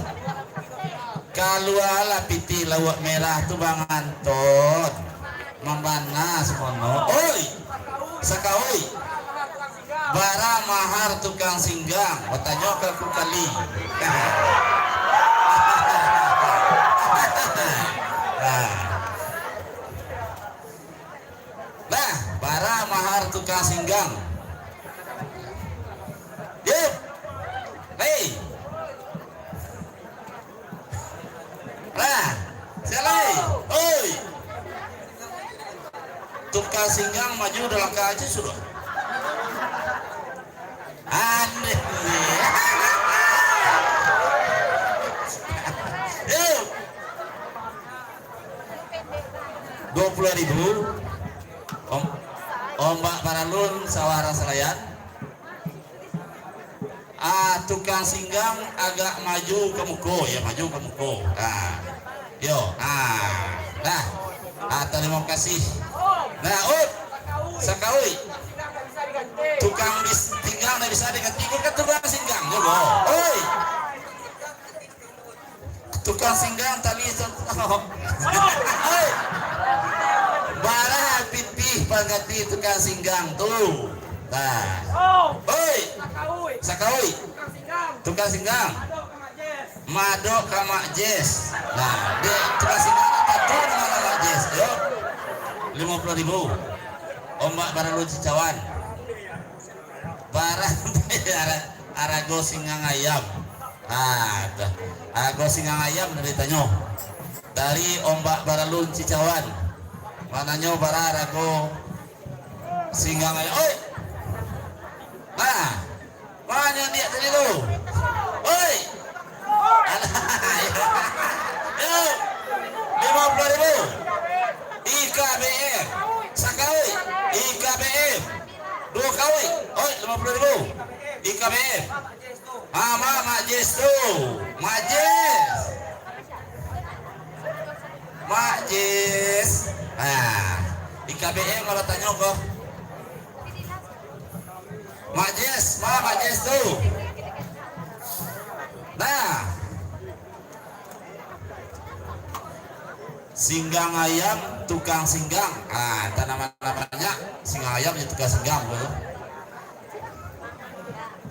Kaluala piti lawak merah tu Bang Anton. Membana Simono. Oi, Sakaui. Bara mahar tukang singgang, bertanya ke aku kali. Nah, bara mahar tukang singgang. Yuk, hei. Nah, selai, oi. Tukang singgang maju dalam aja sudah. Aneh. Yuk. 20.000. Ombak Paralun Sawara Selayan. Tukang singgang agak maju ke muko ya, maju ke muko. Yo. Nah. Terima kasih. Nah, Sakaui. Tukang singgang tidak bisa diganti kan tukang singgang juga. Oi. Tukang singgang tali bara pipih pengganti tukang singgang tuh. Nah. Oi. Sakaui. Tukang singgang. Mado ka Mak Jess. Nah, dia tukang singgang apa tuh nama Mak Jess? Yo. 50.000. Ombak Paralun Cicawan. Barang arago singgang ayam. Arago singgang ayam dari tanyo. Dari Ombak Paralun Cicawan. Mananyo bara arago singgang ayam. Oi. Nah, mana dia tadi lu? Oi. Yo. 50.000. IKBM. Sakaui. IKBM. 2 kali. Oi, 50.000. IKBM. Mak Jess tuh. Mak Jess. IKBM kalau tanya kok. Mak Jess tuh. Nah. Singgang ayam, tukang singgang. Namanya singgang ayam ya tukang singgang betul.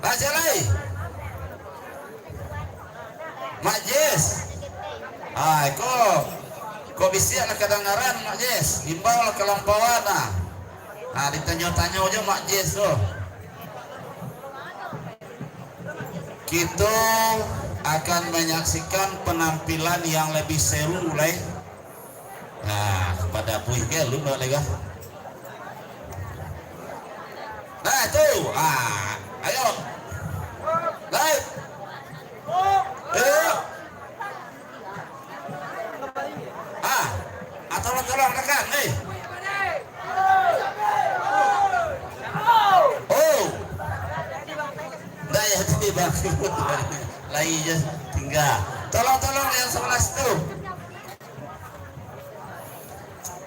Raja lai. Mak Jess. Kok bisa lah kedengaran Mak Jess. Imbau lah kelampauan ditanya-tanya aja Mak Jess tuh. Kita akan menyaksikan penampilan yang lebih seru mulai. Nah, pada puih lu nggak lega. Nah tuh, ayo, naik, tolong rekan, daya di bangku, lagi just tinggal. Tolong yang 11 tuh.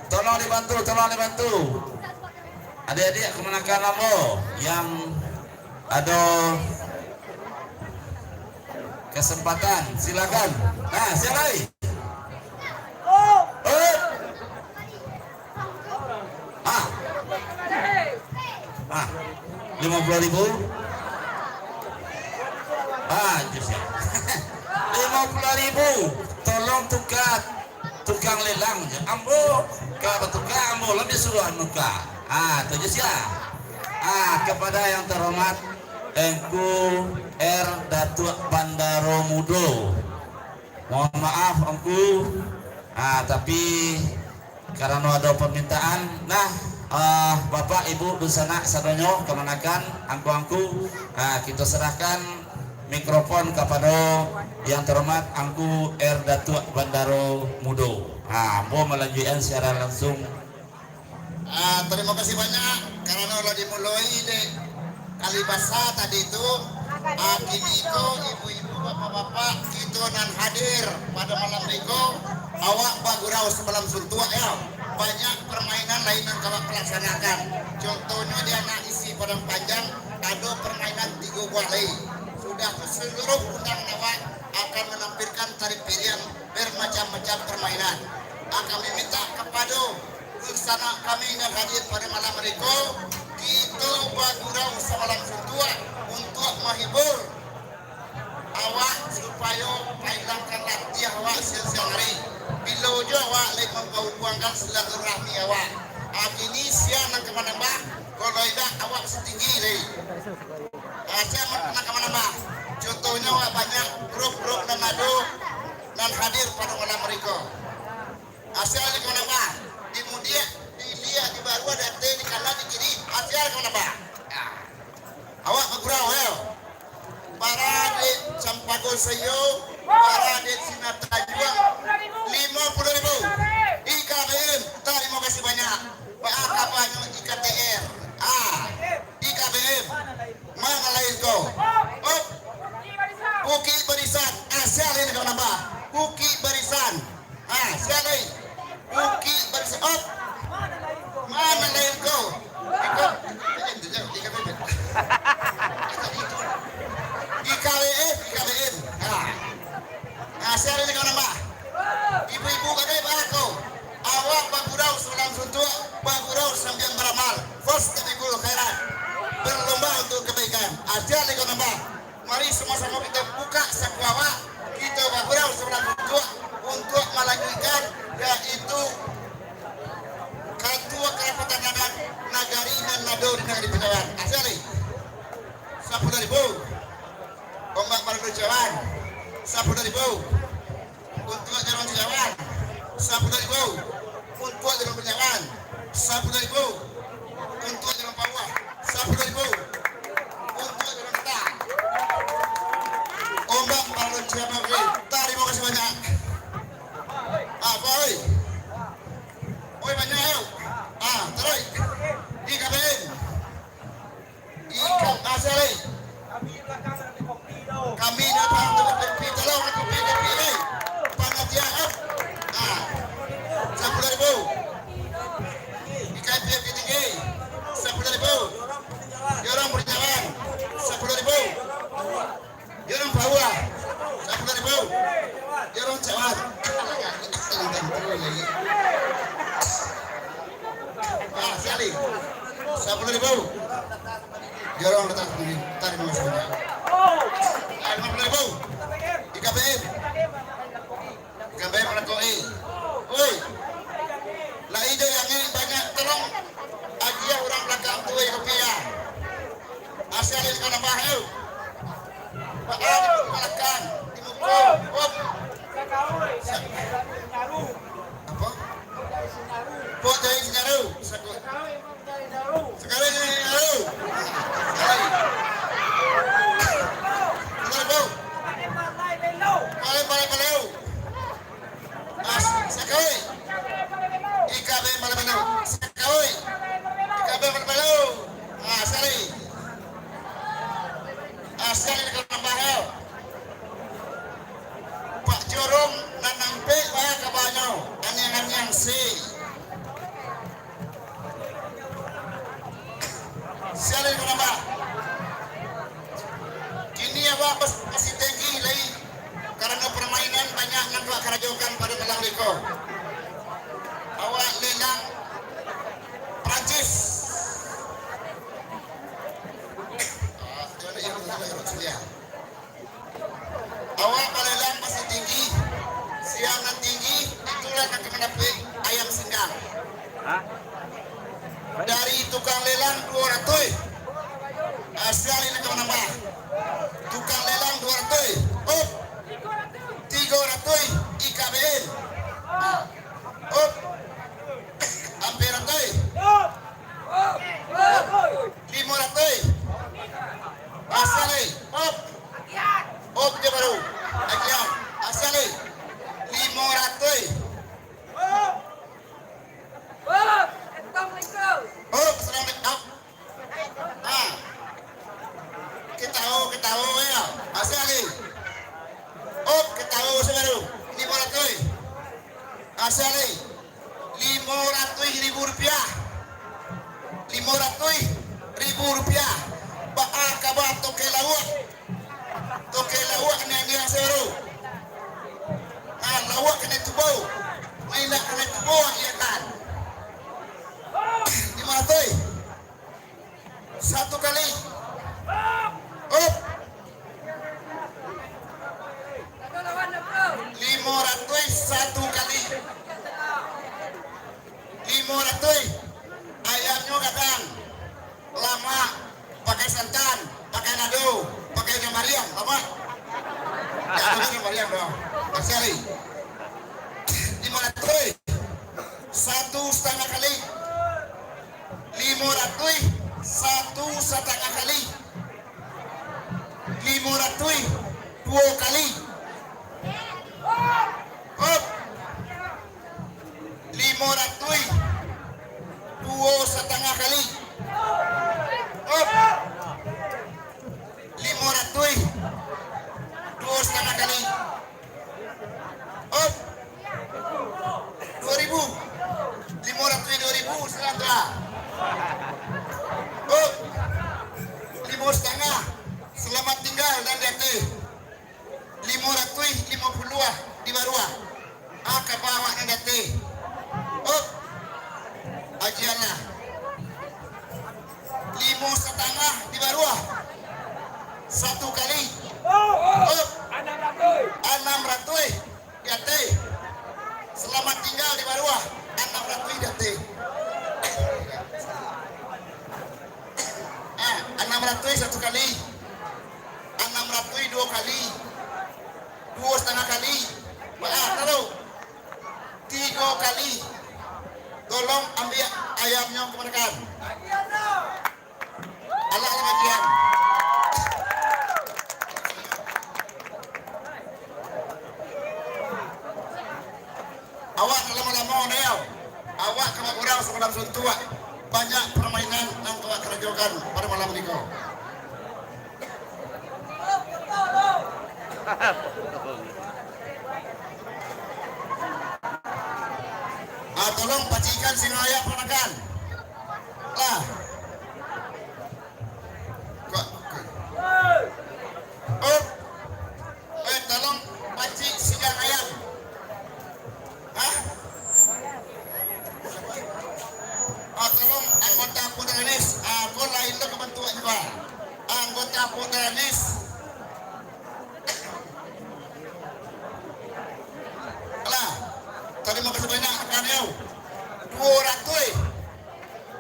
Tolong dibantu. Adik-adik kemenakan kamu yang ada kesempatan silakan. Nah, silakan. Oh. Ah. 50.000. Just ya. 50.000. Tolong tukang lelang ambo ke tukang ambo lebih suruh nuka. Tujuh ya. Kepada yang terhormat Engku R. Datuk Bandaro Mudo. Mohon maaf Engku. Tapi karena ada permintaan. Nah, Bapak Ibu Dusana sadonyo kemenakan angku-angku. Kita serahkan mikrofon kepada yang terhormat Angku R. Datuk Bandaro Mudo. Mau melanjutkan secara langsung.
Terima kasih banyak karena udah dimulai deh kalibasa tadi itu. Kini itu ibu-ibu bapak-bapak kita nan hadir pada malam itu. Awak bagurau semalam sultua ya. Banyak permainan lain yang kawak pelaksanakan. Contohnya dia nak isi padang panjang, ada permainan 3 buah lagi. Sudah seluruh undang awak akan menampilkan tari piring bermacam-macam permainan. Kami minta kepada bersama kami yang hadir pada malam mereka, kita bagurau semalam sultua untuk menghibur awak supaya hilangkan latih awak siang-siang hari. Bila je awak lagi membuangkan silaturahmi awak. Kini siang nak kemana-mana, kalau tidak awak setinggi lagi. Saya nak kemana-mana. Contohnya awak banyak grup-grup dan madu dan hadir pada malam mereka. Asal lagi kemana-mana. Kemudian dilihat di baru ada di kanan di kiri. Asal kemana-mana. Awak bergurau ya. Para di Campago Sayo, para di Sinata Juang, 50.000. IKBM, terima kasih banyak. Pak Kapanya IKTR. IKBM, mana lain kau? Kuki barisan, asal ini kau nambah. Kuki barisan, siapa ni? Kuki barisan, mana lain kau? IKBM. Siapa ini kau nambah? Ibu-ibu kadai kau. Awak bagurau selang suntuk, bagurau sambil beramal. First ibu khairat. Berlomba untuk kebaikan. Ajar ni kau nambah. Mari sama-sama kita buka sakwawa. Kita bagurau selang suntuk untuk melanjutkan yaitu Ketua Kerapatan Nagan Nagari dan Nado di Negeri Pindawan. Ajar ni. 10.000. Ombak Balado Jawan. 10.000. Untuk jalan Jawan. 10.000. Untuk jalan Penjawan. 10.000. Untuk jalan Bawah. 10.000. Untuk jalan Petang. Ombak Balado Jawan. Terima kasih banyak. Boy. Boy banyak yuk. Terus. IKBM. Asali. Kami datang untuk berpi tolong untuk PDP. Panitia up. 10.000. IKBM tinggi. 10.000. Jorong Perjawan. 10.000. Jorong Bawah. 10.000. Jorong Jawa. Sekali. 10.000. Jorong letak di tarik masuknya. 50.000. IKBM. IKBM Rakoi. Oi. Lah ide yang ini banyak tolong aja orang belakang tuh rupiah. Asal ini kena bahaya. Pak ada belakang di muka. Apa? Pot dari Sinyaru. Sekali dari Sinyaru. Sekali. Balik. Sekali. IKBM balik. Sekali. IKBM balik. Sekali. Asal ini kena bahaya. Pak Jorong nanampe awak masih tinggi lagi karena permainan banyak yang tuak kerajokan pada malam liko. Awak lelang Prancis. Awak lelang masih tinggi, siangan tinggi, itulah yang mendapat ayam singgang.
Hah?
Dari tukang lelang 200, asal ini kau nambah. Tukang lelang 200, oh 300 IKBN, oh hampir 500, asal ini, oh dia baru, agian, asal ini 500. Oh, Assalamualaikum. Kita tahu ya. Asal ni. Oh, kita tahu sebaru. 500. Asal ni. 500,000 rupiah. 500,000 rupiah. Baa kabar toke lawak. Toke lawak ni yang sebaru. Lawak kena tubau. Mainak kena tubau ya kan. 500 satu kali. Oh 500 satu kali. 500 ayamnya kadang lama pakai santan, pakai nado, pakai Mariam lama. Ya pakai Mariam dong. Sekali 500 satu setengah kali. 500 satu setengah kali. 500 dua kali. Oh 500 dua setengah kali. Oh 500 dua setengah kali. Oh 2.000. 500 2.000 selangkah. Oh 5,5. Selamat tinggal dan DT 550 di bawah. Ke bawah dan DT. Oh ajianlah 5,5 di bawah. Satu kali. Oh 600 DT. Selamat tinggal di bawah. 600 DT. 600 satu kali, 600 dua kali, 2,5 kali, taruh 3 kali. Tolong ambil ayamnya kemerdekaan. Allah bagian. Awak lama-lama neo. Awak kena kurang sebelum tua. Banyak permainan yang telah kerajokan pada malam ini. Tolong pacikan singaya peranakan. Lah. Oh. Tolong pacik singang ayam. Hah? Tolong anggota Putranis, aku lain lo kebentuan juga. Anggota Putranis. Alah, terima kasih banyak akan yo. 200.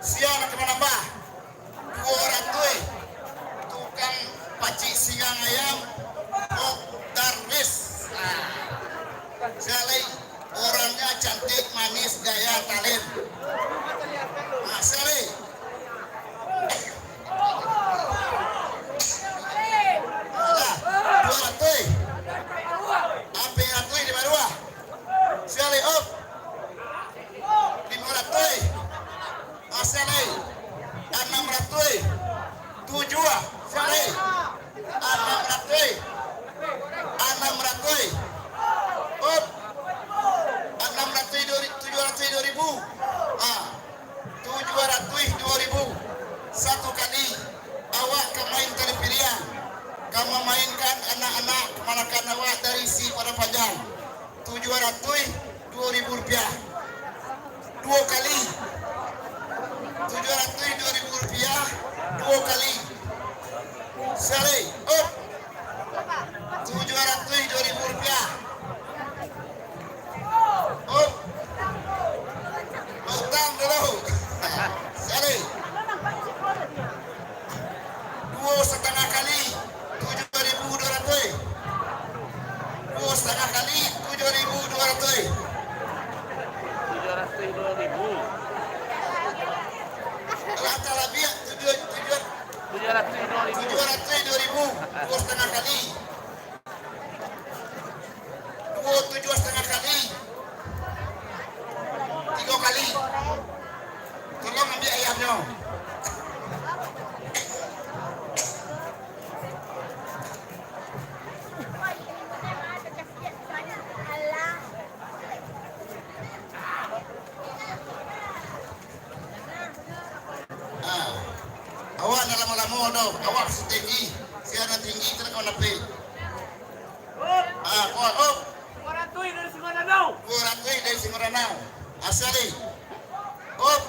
Siang akan menambah. 200. Tukang pacik singang ayam. Putranis. Sekali orangnya cantik, manis, gaya, talent. Sekali. Nah, 200. Hampir 100 di bawah. Sekali up. 500. Sekali. 600. 7. Sekali. 600. 600. Up. 600 anak kemanakan awak dari si pada panjang 700 rupiah 2 kali 700 rupiah 2 kali sekali up 700 rupiah up utang dulu sekali 2,5 kali 7.200 2,5 kali 7.200
702.000.
rata lebih
702.000.
702.000 2,5 kali 7,5 kali 3 kali tolong ambil ayamnya awak nak lama-lama dong awak setinggi siapa tinggi terus kau napi kuat oh
200 dari Singodanau.
200 dari Singodanau asli oh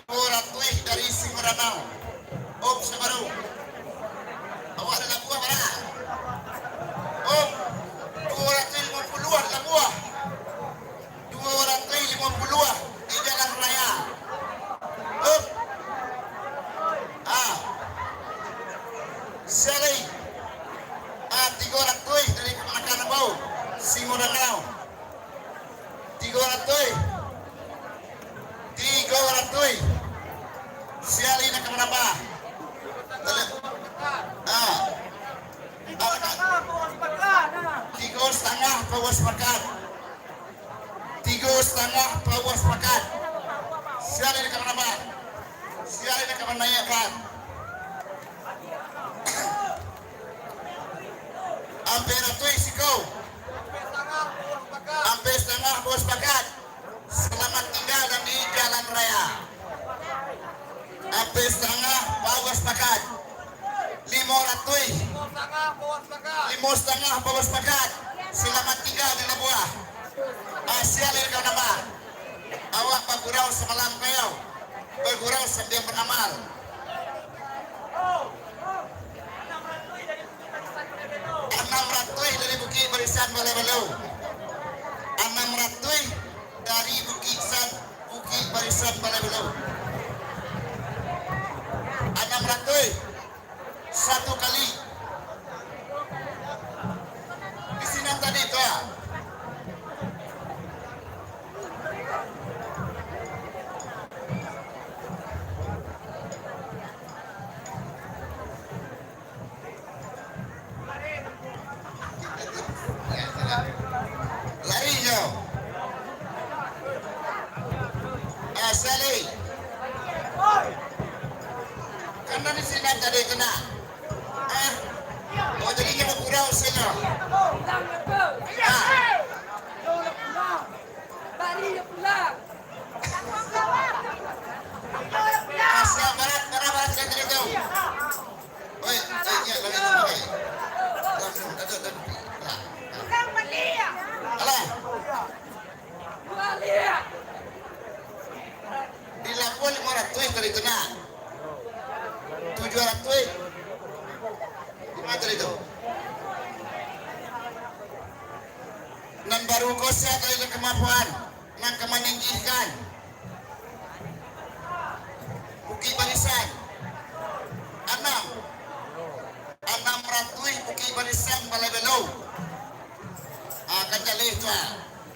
200 dari Singodanau oh sebaru awak ada buah mana oh 250 ada buah 250 di jalan raya oh sekali 300 dari kemanakan bau Singodanau 300 sekali nak kemana apa tiga setengah bawa sepakat 3,5 bawa sepakat sekali nak kemana apa sekali nak kemana naikkan hampir ratu isikau hampir setengah bos sepakat selamat tinggal dan di jalan raya hampir setengah bos sepakat 500 5,5 bos sepakat selamat tinggal di Labuah Asia dari kau nama awak bergurau semalam kau bergurau sambil beramal 600 dari Bukit Barisan Balai-Balau 600 dari Bukit Barisan Balai-Balau 600 satu kali di sini tadi itu ya larinya asali karena di sini tadi kena oh jadi kita kurang sini asal barat kan tidak tahu oi ya lagi langsung alah di Labuan 500 tadi kena 700 gimana tadi itu nan baru kosa kali kemampuan nan kemeninggikan Bukit Barisan 600 Bukit Barisan Balai-Balau akan jalih itu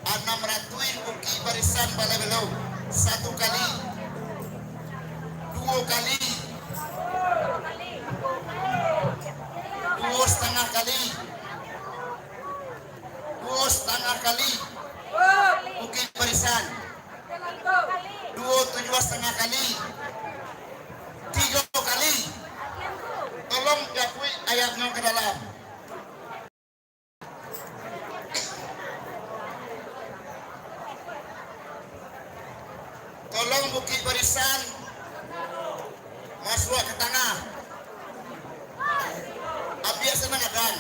600 Bukit Barisan Balai-Balau satu kali 2 kali 2,5 kali 2,5 kali Bukit Barisan 7,5 kali 3 kali tolong jakui ayatnya ke dalam tolong Bukit Barisan masuk ke tengah biasa mengadan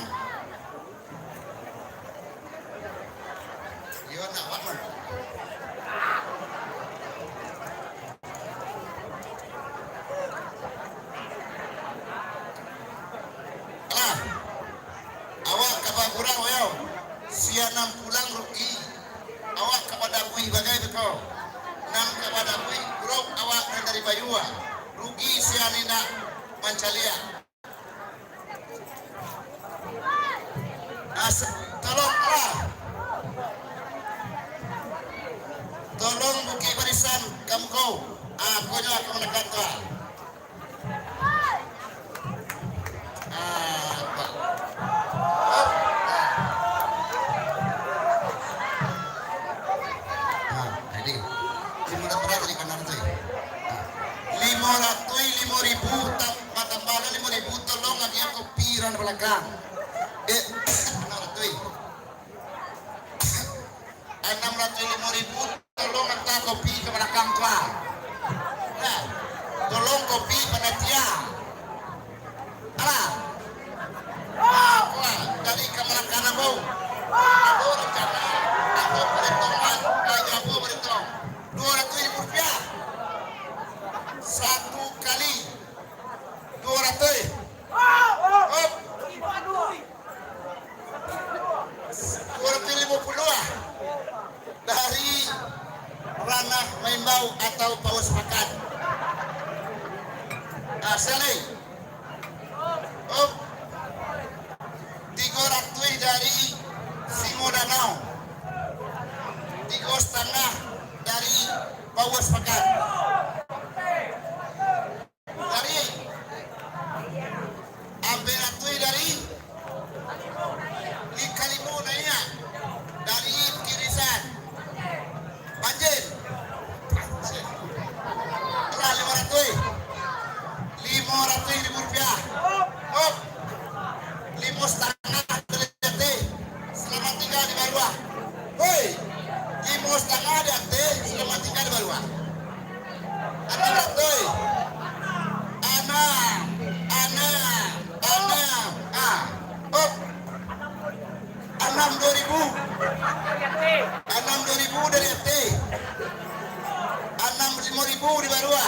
nam pulang rugi awak kepada kui bagai betul nam kepada kui grup awak dari Bayua rugi sianina mancalia tolong buki barisan kamu kau aku juga akan menekan kau tolong lagi aku piran belakang 605.000 tolong hantar kopi ke belakang tua nah, tolong kopi pada dia alah dari kemelakang aku rencana aku perhitungan aku berhitung 200.000 rupiah satu kali 200 dari ranah Membau atau Paus Pakat. Asli. 300 dari Singo Danau. 3,5 dari Paus Pakat. Dari Amberatui dari Likalimu Naya dari Kirisan. Banjir. 500.000 rupiah. 5,5 dari selamat tinggal di Barua. Woi, 5,5 di ate selamat tinggal di Barua. Anam 2.000 dari FT 65.000 di Barua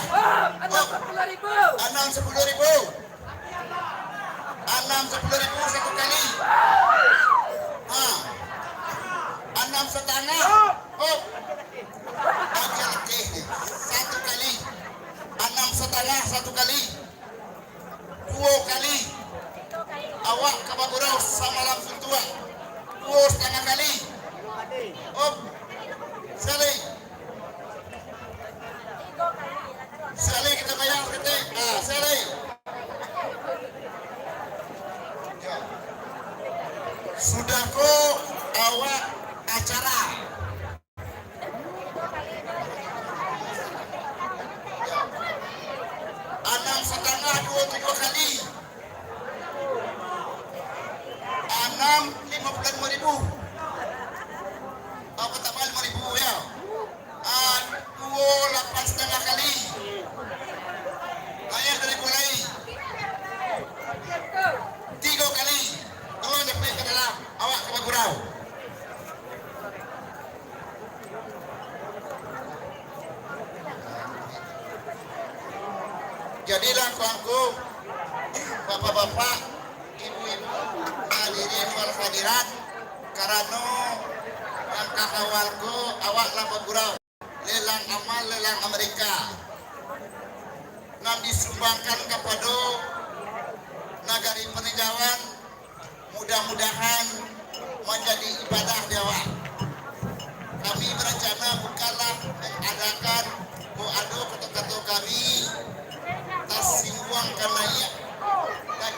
10.000 satu kali 6,5 satu kali 6,5 satu kali 2 kali awak kabagurau sama langsung tua 2,5 kali sekali kita bayar kita sekali sudah kok awak acara 6,5 2 kali 55.000 apa tambah 5.000 ya 2,8,5 kali ayah dari mulai 3 kali tolong dapat ke dalam awak ke Bagurau jadilah kuangku bapak-bapak ibu-ibu hadirin wal hadirat karena langkah awalku awak lah Bagurau lelang amal lelang Amerika nam disumbangkan kepada nagari Peninjauan mudah-mudahan menjadi ibadah dewa kami berencana bukanlah mengadakan doa kata-kata kami tasingguang karena iya dan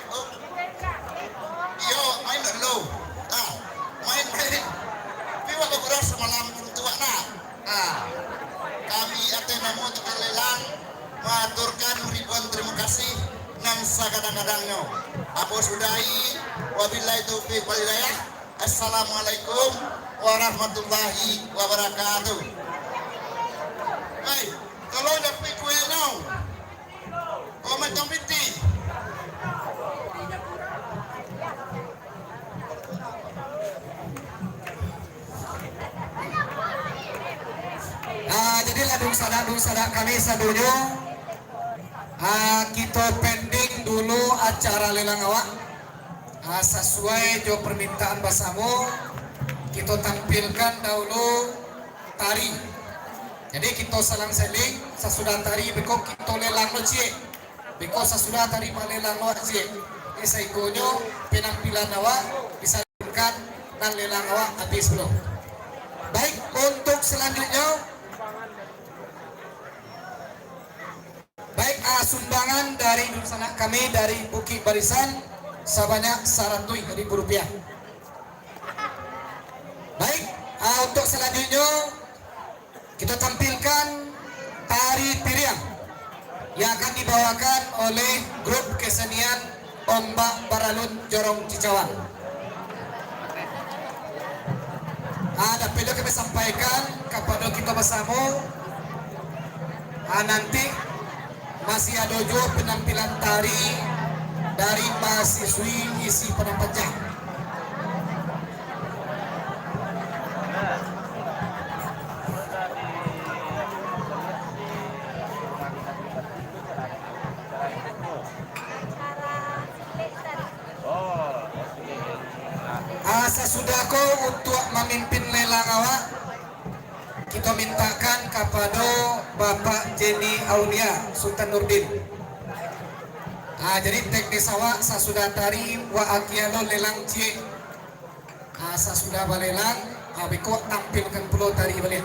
iyo main dulu main biwa Bagurau semalam tua kami atenamu untuk lelang mengaturkan ribuan terima kasih nang kadang-kadangnya apa sudahi wabillahi taufiq wal hidayah assalamualaikum warahmatullahi wabarakatuh. Hey, kalau dapat kue now macam piti
jadi ladung-sadang kami sadunya kita pending dulu acara lelang awak sesuai jo permintaan basamu kita tampilkan dahulu tari. Jadi kita salang seling sesudah tari beko kita lelang locie. Beko sesudah tari malelang locie. Ini saikonyo penampilan awak disalurkan dan lelang awak habis belum. Baik, untuk selanjutnya baik sumbangan dari sanak kami dari Bukit Barisan sebanyak 100.000 rupiah. Baik, untuk selanjutnya kita tampilkan tari Piriang yang akan dibawakan oleh grup kesenian Ombak Baralun Jorong Cicawan. Ada video kami sampaikan kepada kita bersama. Nanti masih ada juga penampilan tari dari mahasiswi isi penampajang. Sesudahku untuk memimpin lelang awak, kita mintakan kepada Bapak Jenny Aulia Sultan Nurdin. Jadi teknis awak sesudah tari wa akialo lelang cie. Sesudah balelang, beko tampilkan pulau tari balik.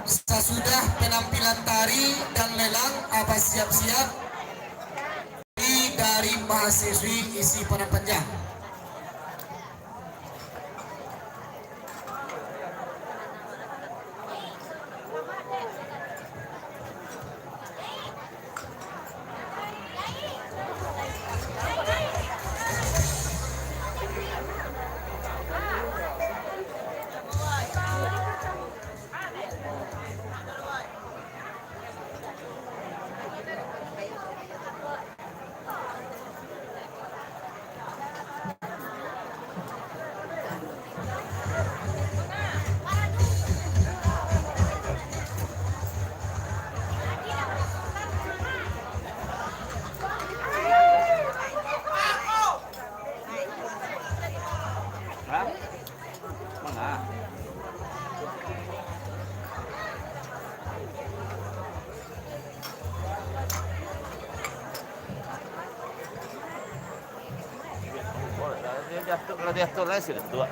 Sesudah penampilan tari dan lelang, siap-siap dari mahasiswi isi penampajang.
Radiator lah sudah tua.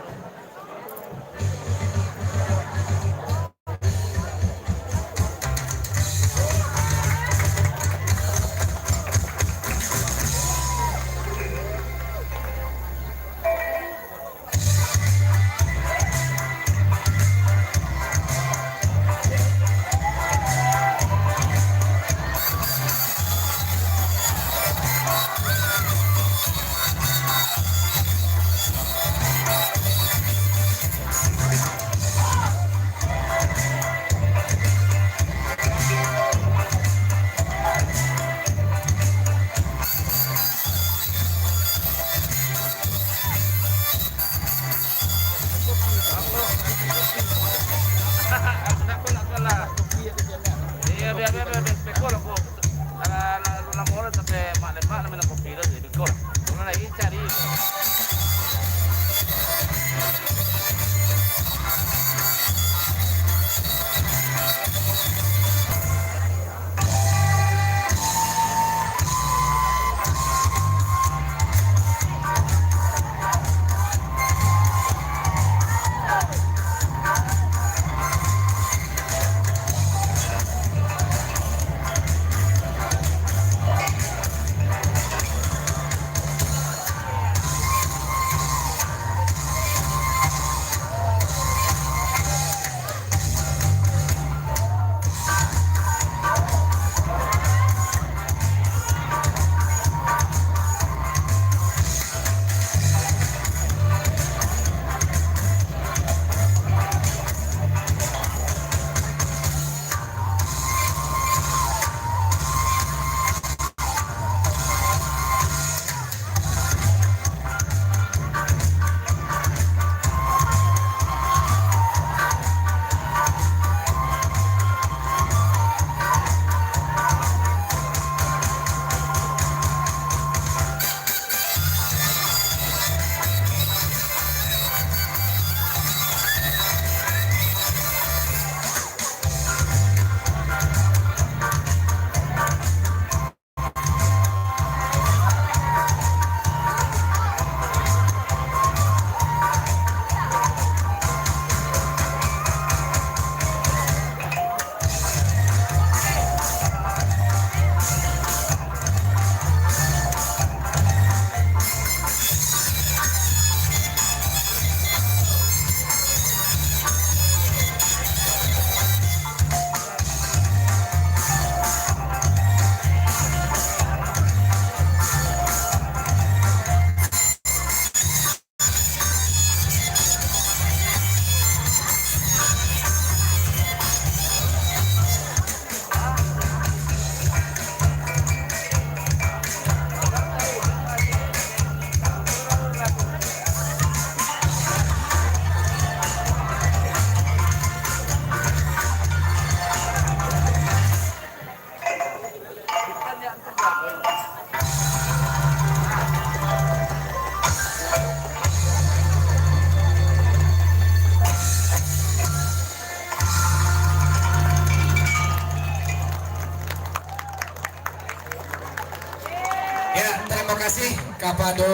terima kasih kepada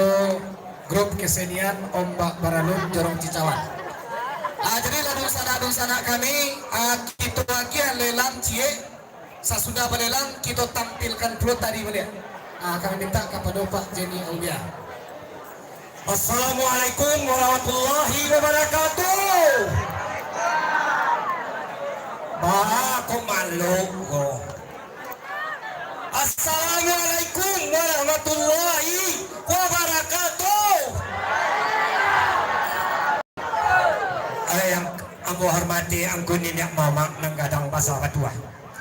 grup kesenian Ombak Baranun Jorong Cicawan. Jadi ladung-sana kami kita bagian lelang cie. Sesudah berlelang kita tampilkan dulu tadi beliau. Kami minta kepada Pak Jenny Aulia.
Assalamualaikum warahmatullahi wabarakatuh. Aku malu. Assalamualaikum warahmatullahi wabarakatuh. Yang aku hormati angku nenek mama nang gadang pasal ketua.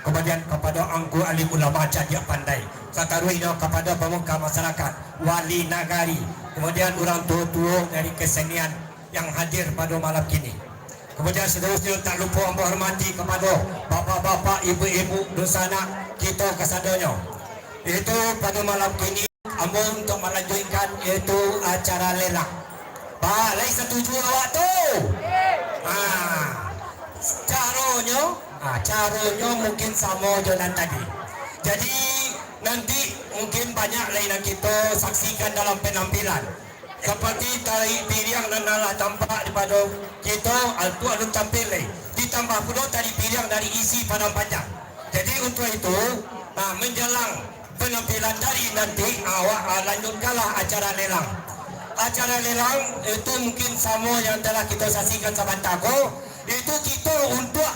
Kemudian kepada angku alim ulama jadi pandai. Sakaruino kepada pemuka masyarakat, wali nagari. Kemudian orang tua-tua dari kesenian yang hadir pada malam kini. Kemudian seterusnya tak lupa ambo hormati kepada bapak-bapak, ibu-ibu dosana kita kesadonyo. Itu pada malam kini ambo untuk melanjutkan yaitu acara lelang. Pak, lai setuju awak tu? Caranya mungkin sama dengan tadi. Jadi nanti mungkin banyak lain yang kita saksikan dalam penampilan. Seperti tari piriang dan nalah tampak daripada kita altu alun tampil lagi. Ditambah pula tari piriang dari isi padang panjang. Jadi untuk itu menjelang penampilan tari nanti awak lanjutkanlah acara lelang. Acara lelang itu mungkin sama yang telah kita saksikan sebentar ko. Itu kita untuk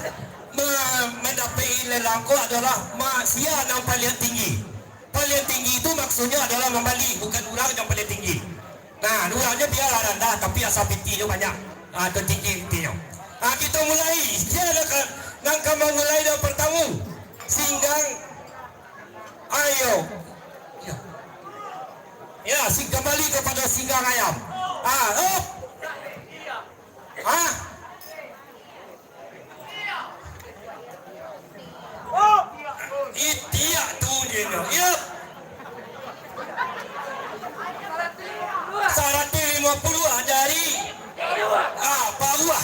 mendapat lelang ko adalah manusia yang paling tinggi. Paling tinggi itu maksudnya adalah membalik, bukan orang yang paling tinggi. Nah, orangnya biarlah rendah, tapi asal pitinya banyak. Tertinggi pitinya. Kita mulai. Dia nak memulai dari pertama. Singgang. Ayo. Ya, kembali kepada singgang ayam. Up. Itiak tu dia. Yup. 150 dari bawah.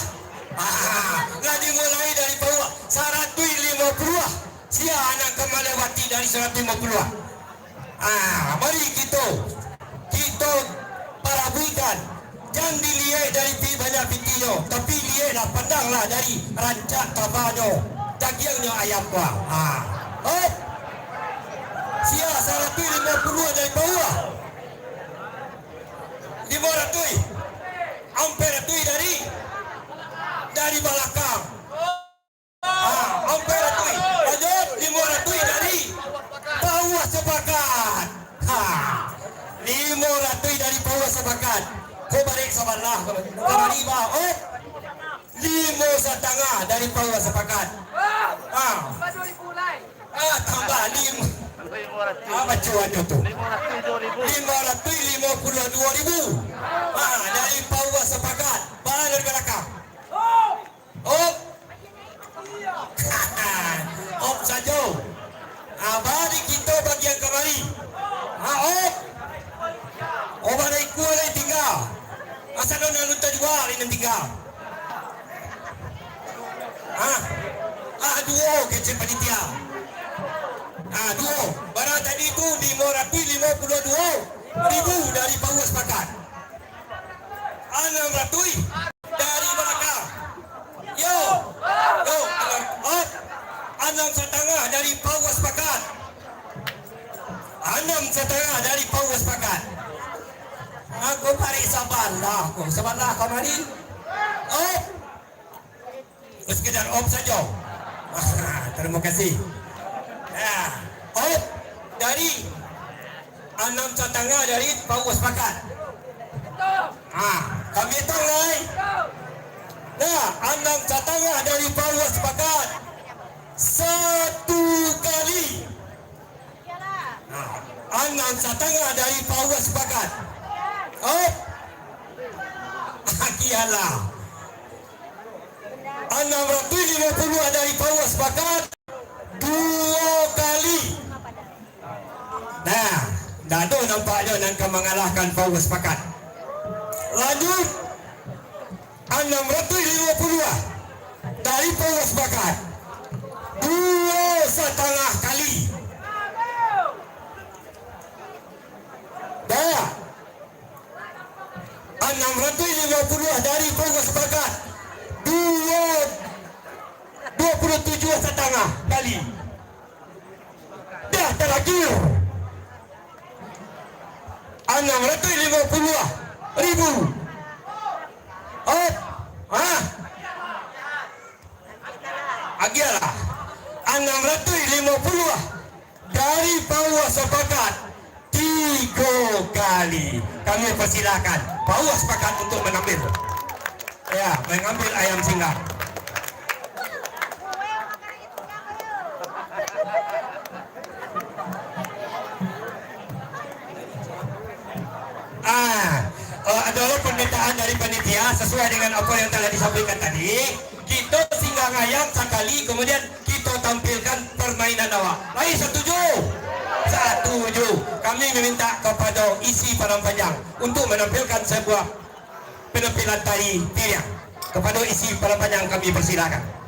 Lagi mulai dari bawah 150. Sia anak kemalewati dari 150. Mari kita parabuikan. Jangan dilihat dari banyak video, tapi lihatlah, pandanglah dari rancak tabanya, dagingnya ayam kuah. Sia 150 dari bawah. 500 hampir tu dari belakang. Hampir tu lanjut 500 dari bawah sepakat. 500 dari bawah sepakat. Kau balik sebelah kembali bawah. 5,5 dari bawah sepakat. Tambah 5. Apa cuannya tu? 552,000. Dari bawah sepakat. Balik dari belakang. Op saja. Bari kita bagian kembali. Op. Bari kuala tinggal. Asal nak lunta jual ini tinggal. Dua kecil panitia. Dua. Barang tadi itu 552,000 dari bawah sepakat. 600 dari belakang. Yo. 6,5 dari bawah sepakat. 6,5 dari bawah sepakat. Aku tarik sabarlah kemari. Sekedar saja. Terima kasih. Dari 6,5 dari bawah sepakat. Kami hitung lai. 6,5 dari bawah sepakat. 1 kali. 6,5 dari bawah sepakat. Kialah. 650 dari bawah sepakat. 2 kali. Dado nampaknya nak mengalahkan bawah sepakat. Lanjut 650 dari bawah sepakat. 2,5 kali. Tajir 650.000. Agialah 650 dari bawah sepakat 3 kali. Kami persilakan bawah sepakat untuk mengambil. Ya, mengambil ayam singgah. Adalah pernyataan dari panitia sesuai dengan apa yang telah disampaikan tadi. Kita singgah ayam sekali, kemudian kita tampilkan permainan awak. Baik, setuju? Setuju. Kami meminta kepada isi Padang Panjang untuk menampilkan sebuah penampilan tari tiriang. Kepada isi Padang Panjang kami persilakan.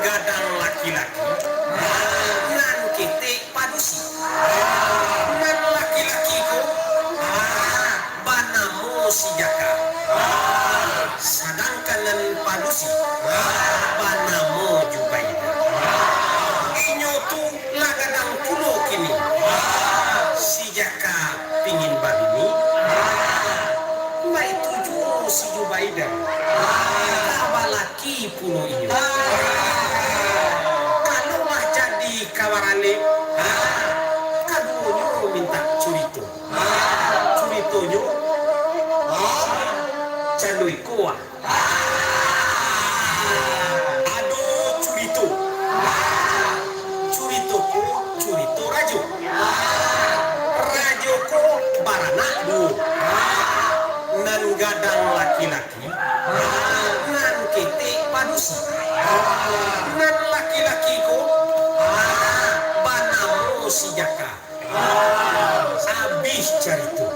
Gadang laki-laki nan kete padusi nan laki-laki ko banamu si jaka sedangkan nan padusi banamu Jubaida inyo tu lah gadang pulo kini si jaka pingin babini mai tuju si Jubaida kabalaki pulo inyo kawarane kadunyo minta curito curitonyo candui kuah aduh curitoku curito rajo rajoko barana du nan gadang laki-laki nan kete padusi nan laki-laki ko si jaka habis carito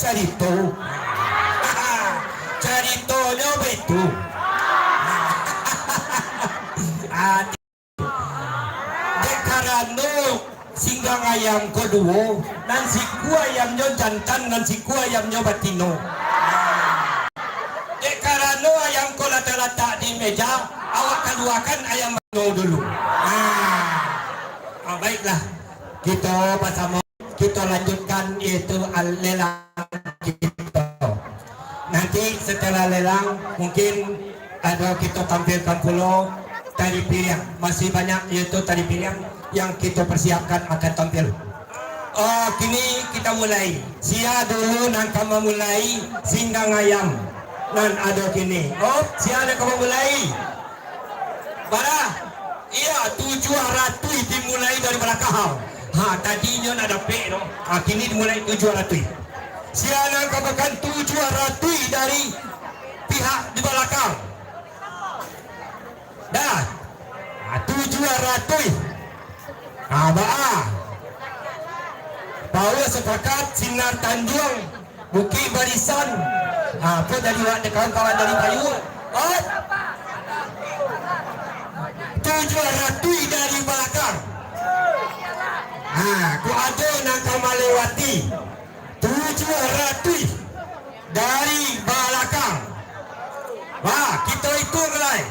Carito. Carito nyo ba ito? Dekarano singgang ayam ko duo. Nansiku ayam nyo jantan, nansiku ayam nyo batino. Dekarano ayam ko lata-lata di meja, awak keluarkan ayam nyo dulu. Baiklah, kita bersama. Kita lanjutkan itu lelang kita. Nanti setelah lelang mungkin ada kita tampilkan pulau tari piring. Masih banyak yaitu tari piring yang kita persiapkan akan tampil. Kini kita mulai. Sia dulu nan kamu mulai singgang ayam. Nan ada kini. Sia ada kamu mulai. Bara. Iya 700 dimulai dari belakang. Tadinya ada P no. Kini dimulai 700. Sialan kabarkan 700 dari pihak di belakang. Dah. 700. Bawa sepakat Sinar Tanjung Bukit Barisan. Apa dari kawan-kawan dari Payu? 700 dari belakang. Ku ada nak melewati 700 dari belakang. Kita hitung lah.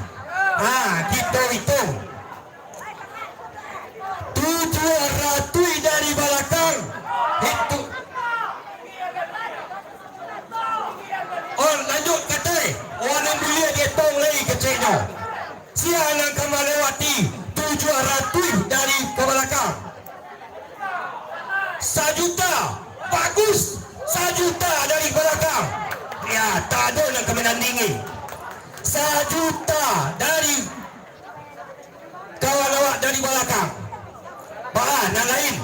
Kita hitung 700 dari belakang. Bagus. 1 juta dari belakang. Ya, tak ada nak menandingi. 1 juta dari kawan awak dari belakang. Bah, nak lain.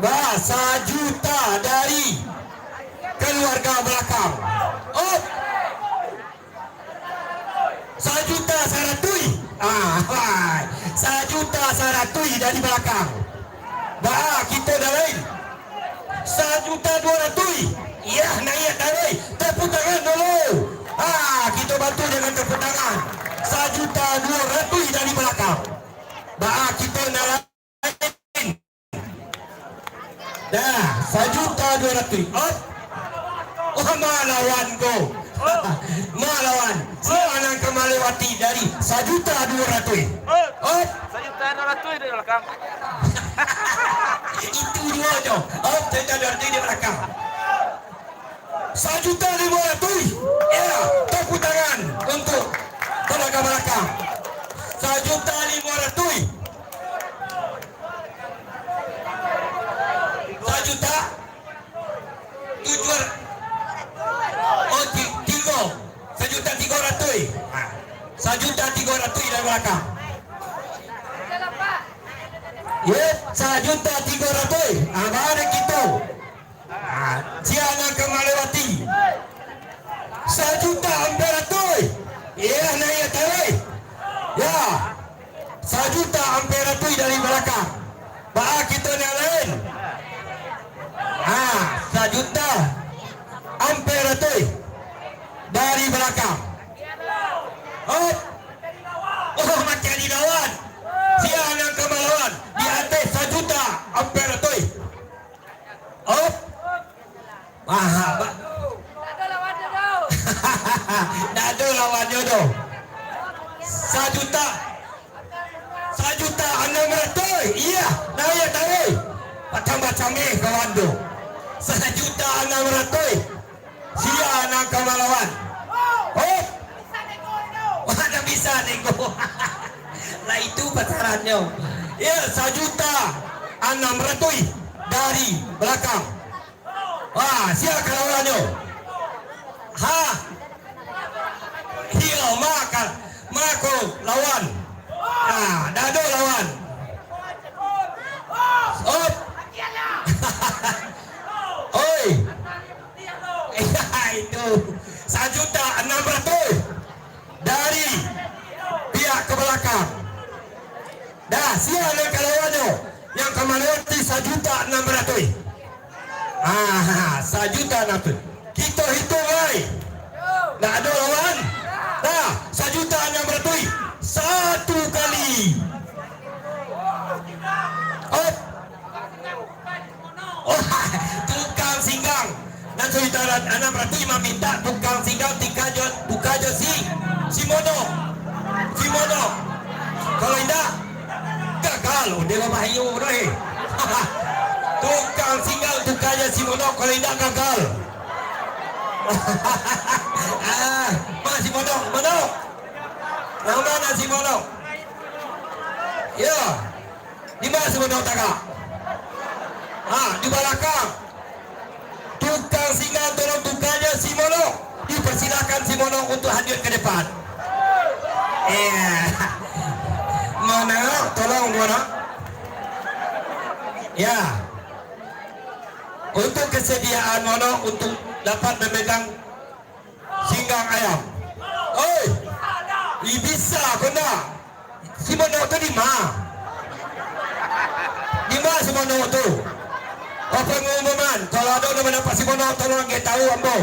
Bah, 1 juta dari keluarga belakang. Oh. 1 juta saratui. 1 juta saratui dari belakang. Bah, kita dah lain. 1 juta 200. Ya, naik tarik. Tepuk tangan dulu. Kita bantu dengan tepuk tangan. 1 juta 200 dari belakang. Bah, kita nak lain. Dah, 1 juta 200. Oh, malawan go. Malawan. Siapa yang melewati dari 1 juta 200. Oh,
1 juta 200 di belakang.
itu dia tu. Oh, kita ada di belakang. 1 juta 500. Ya, tepuk tangan untuk tenaga belakang. 1 juta 500. 1 juta 700. Oh, 1 juta 300. 1 juta 300 dari belakang. Ya, 1 juta 300. Mari kita. Jangan melewati. 1 juta 400. Ya, naik tarik. Ya, 1 juta 400 dari belakang. Bah, kita nak lain. 1 juta 400 dari belakang. Oh, macam di lawan. Siapa yang kemalawan di atas 1 juta 400. Oh, tak ada lawannya tu. 1 juta 600. Iya, naik tarik. Macam-macam kawan tu. 1 juta 600. Siapa nak kemalawan? Oh, mana bisa nego. Lah itu pasarannya. Ya, 1 juta 600 dari belakang. Siapa lawannya? Hilau mako lawan. Dah ada lawan. Oh. Oi. Itu 1 juta 600 dari pihak ke belakang. Dah, siapa yang lawannya? Yang melewati 1 juta 600. 1 juta 600. Kita hitung lagi. Tak ada lawan. Dah, 1 juta 600. 1 kali. Tukang singgang. Dan 1 juta 600 meminta tukang singgang buka je si mono. Kalau tidak, gagal. Dia lah bahayu dah. Tukang singgang buka je si mono. Kalau tidak, gagal. Si mono. Mana si mono? Ya. Di mana si mono tagak? Di belakang. Tukang singa tolong tukangnya si mono. Dipersilakan si mono untuk hadir ke depan. Mana? Tolong mono. Ya. Untuk kesediaan mono untuk dapat memegang singgang ayam. Oi. Bisa kena. Si mono tu di mana? Di mana si mono tu? Pengumuman, kalau ada yang mendapat si mono, tolong kita tahu ambo.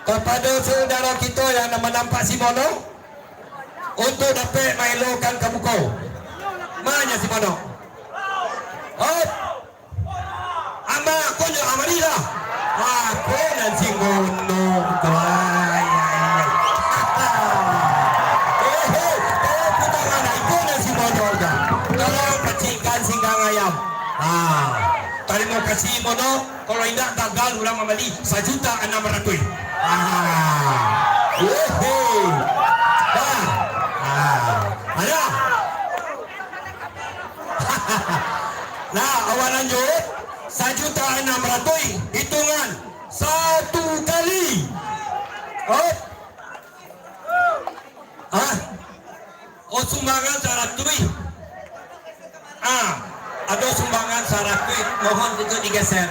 Kepada saudara kita yang menampak si mono, untuk dapat mailokan ke buku. Mana si mono? Ama, kau ni amarilah. Aku dan si mono. Terima kasih mono. Kalau tidak gagal ulang kembali 1 juta 600. Ada. Nah, awal lanjut 1.600.000 hitungan satu kali. Oh. Oh sumbangan 100.000. Ada sumbangan 100.000. Mohon itu digeser.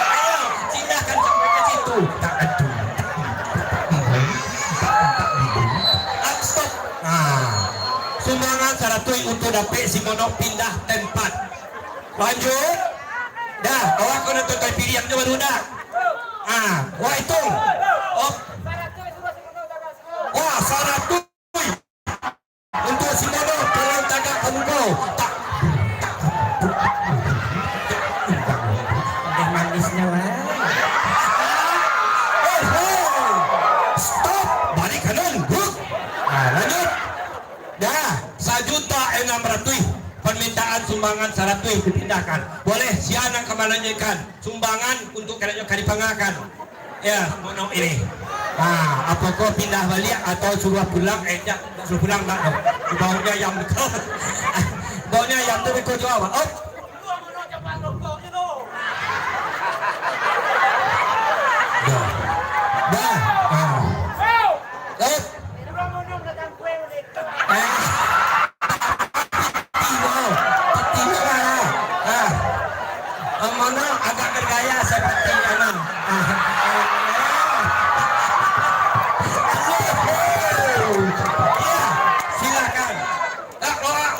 Ayo, silakan sampai ke situ. Tak aduh. Stop. Sumbangan 100.000 untuk dapat si Mono pindah tempat. Lanjut. Dah, awak kena tutup pilihan je baru dah. Wah hitung. Oh. Wah, 100 untuk si Mono. Tolong tagak kamu kau. Tak. Manisnya wah. Stop. Balik kanan. Lanjut. Dah, 1.600.000. Permintaan sumbangan 100 dipindahkan. Boleh siapa yang kemananyakan sumbangan untuk kerajaan kadipangakan. Ya, Mono ini. Apakah pindah balik atau suruh pulang? Suruh pulang tak? Baunya yang betul. Baunya yang tu betul jawab. Oh. Dah. Mono agak bergaya seperti Anan. Ya, silakan.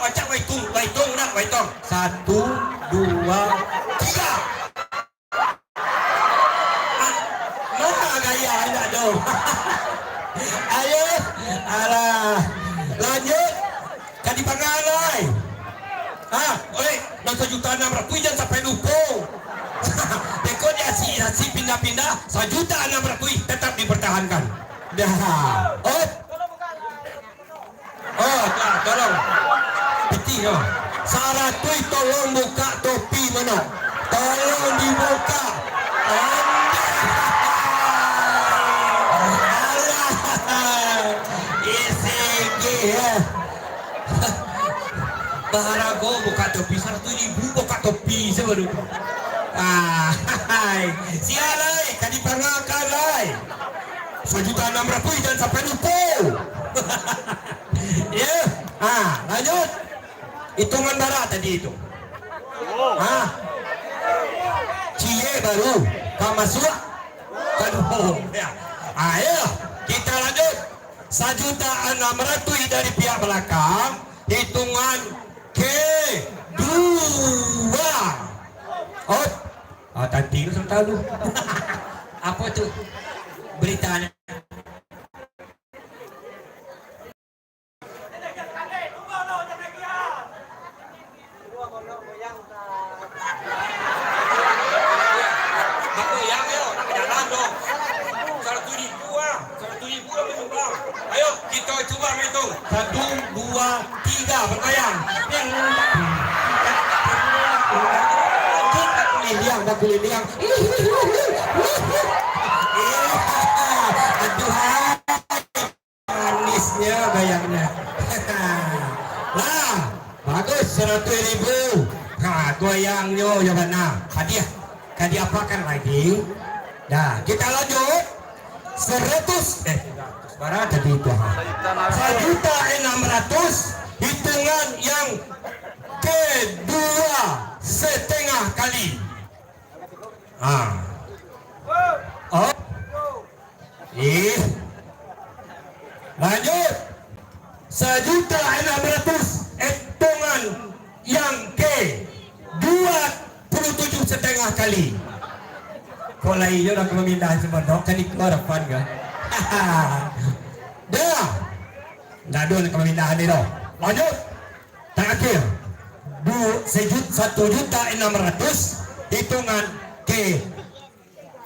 Wajak waitung nak waitung. 1, 2, 3. Mana gaya ada dong. Ayo, alah. Lanjut. Kadipangan. Oleh 1.600.000 jangan sampai lupa. Dekor dia si pindah-pindah 1.600.000 tetap dipertahankan. Dah. Tolong. Peti no. 100 tolong buka topi mana? Tolong dibuka. ECG ya. Baharago buka topi 100.000 buka topi sebaru. Sialai kadipangakan lai. 1.600.000 jangan sampai lupa. Ya. Lanjut. Hitungan darah tadi itu. Cie baru. Kamasua. Kaduh. Ya. Ayo kita lanjut. 1.600.000 dari pihak belakang. Hitungan kedua. Tadi lu sudah tahu. Apa tuh beritanya? Ayo kita coba hitung 1, 2, 3 bergoyang. Baku liang. Aduh, manisnya bayangnya. Lah, bagus 100.000. Goyangnya ya mana? Hadiah apakan lagi? Dah, kita lanjut. 100 berapa tadi itu? 1.600.000 hitungan yang kedua setengah kali. Lanjut 1.600.000 hitungan yang ke 27,5 kali. Kau lainnya nak memindah sebenarnya kan keluar depan kan? Dah, dah dulu nak pemindahan ni dah. Lanjut terakhir 1.600.000 hitungan ke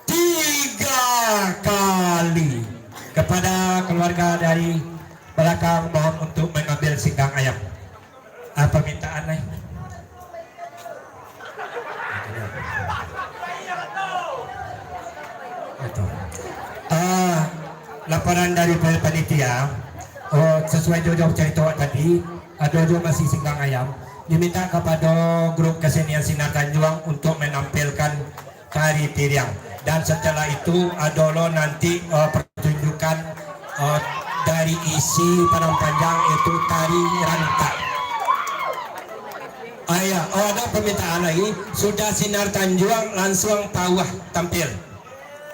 3 kali. Kepada keluarga dari belakang mohon untuk mengambil singkang ayam. Permintaan lain. Laporan dari panitia sesuai Jojo cerita tadi, Jojo masih singgang ayam. Diminta kepada grup kesenian Sinar Tanjung untuk menampilkan tari tiriang. Dan setelah itu Adolo nanti pertunjukan dari isi Padang Panjang itu tari rantai. Ada permintaan lagi. Sudah Sinar Tanjung langsung Pawah tampil.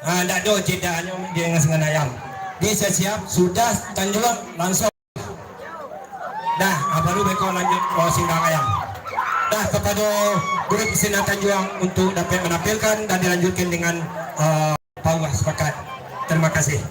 Tak ada cedaannya dengan sengan ayam. Dia siap sudah Tanjung langsung. Dah, baru mereka lanjut singgang ayam. Dah kepada grup Sinar Tanjung untuk dapat menampilkan dan dilanjutkan dengan Pawah sepakat. Terima kasih.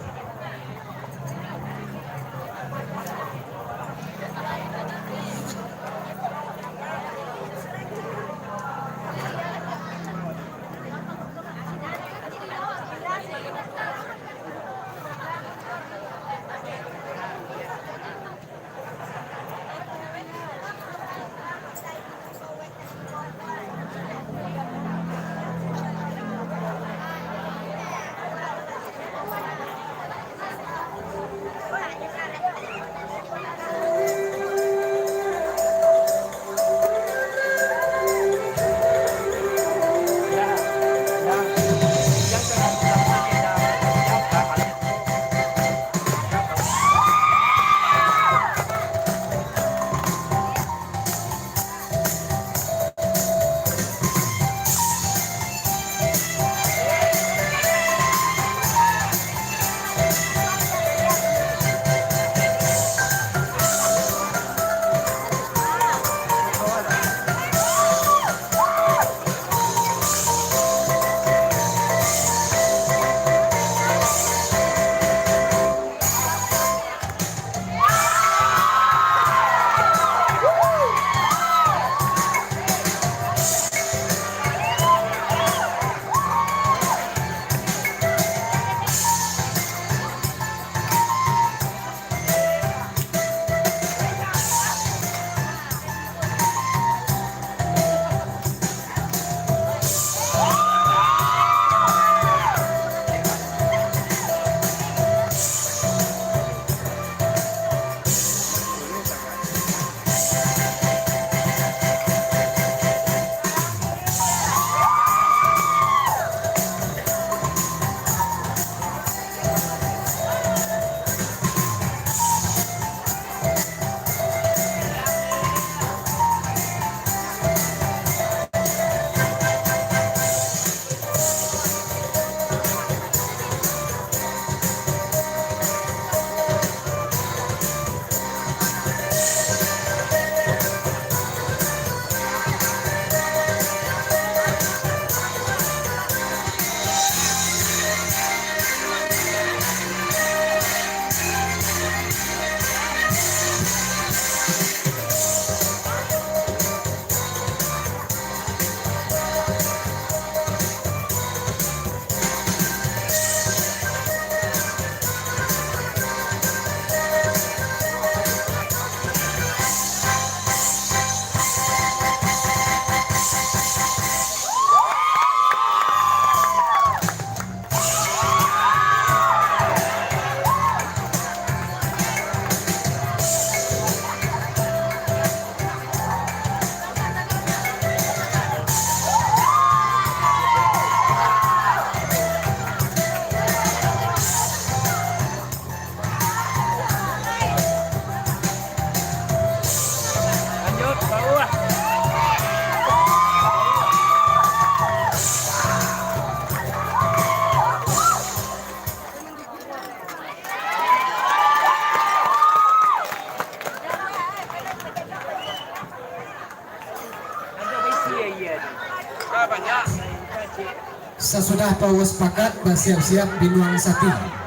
Sesudah Pawah sepakat, bersiap-siap Binuang Sati.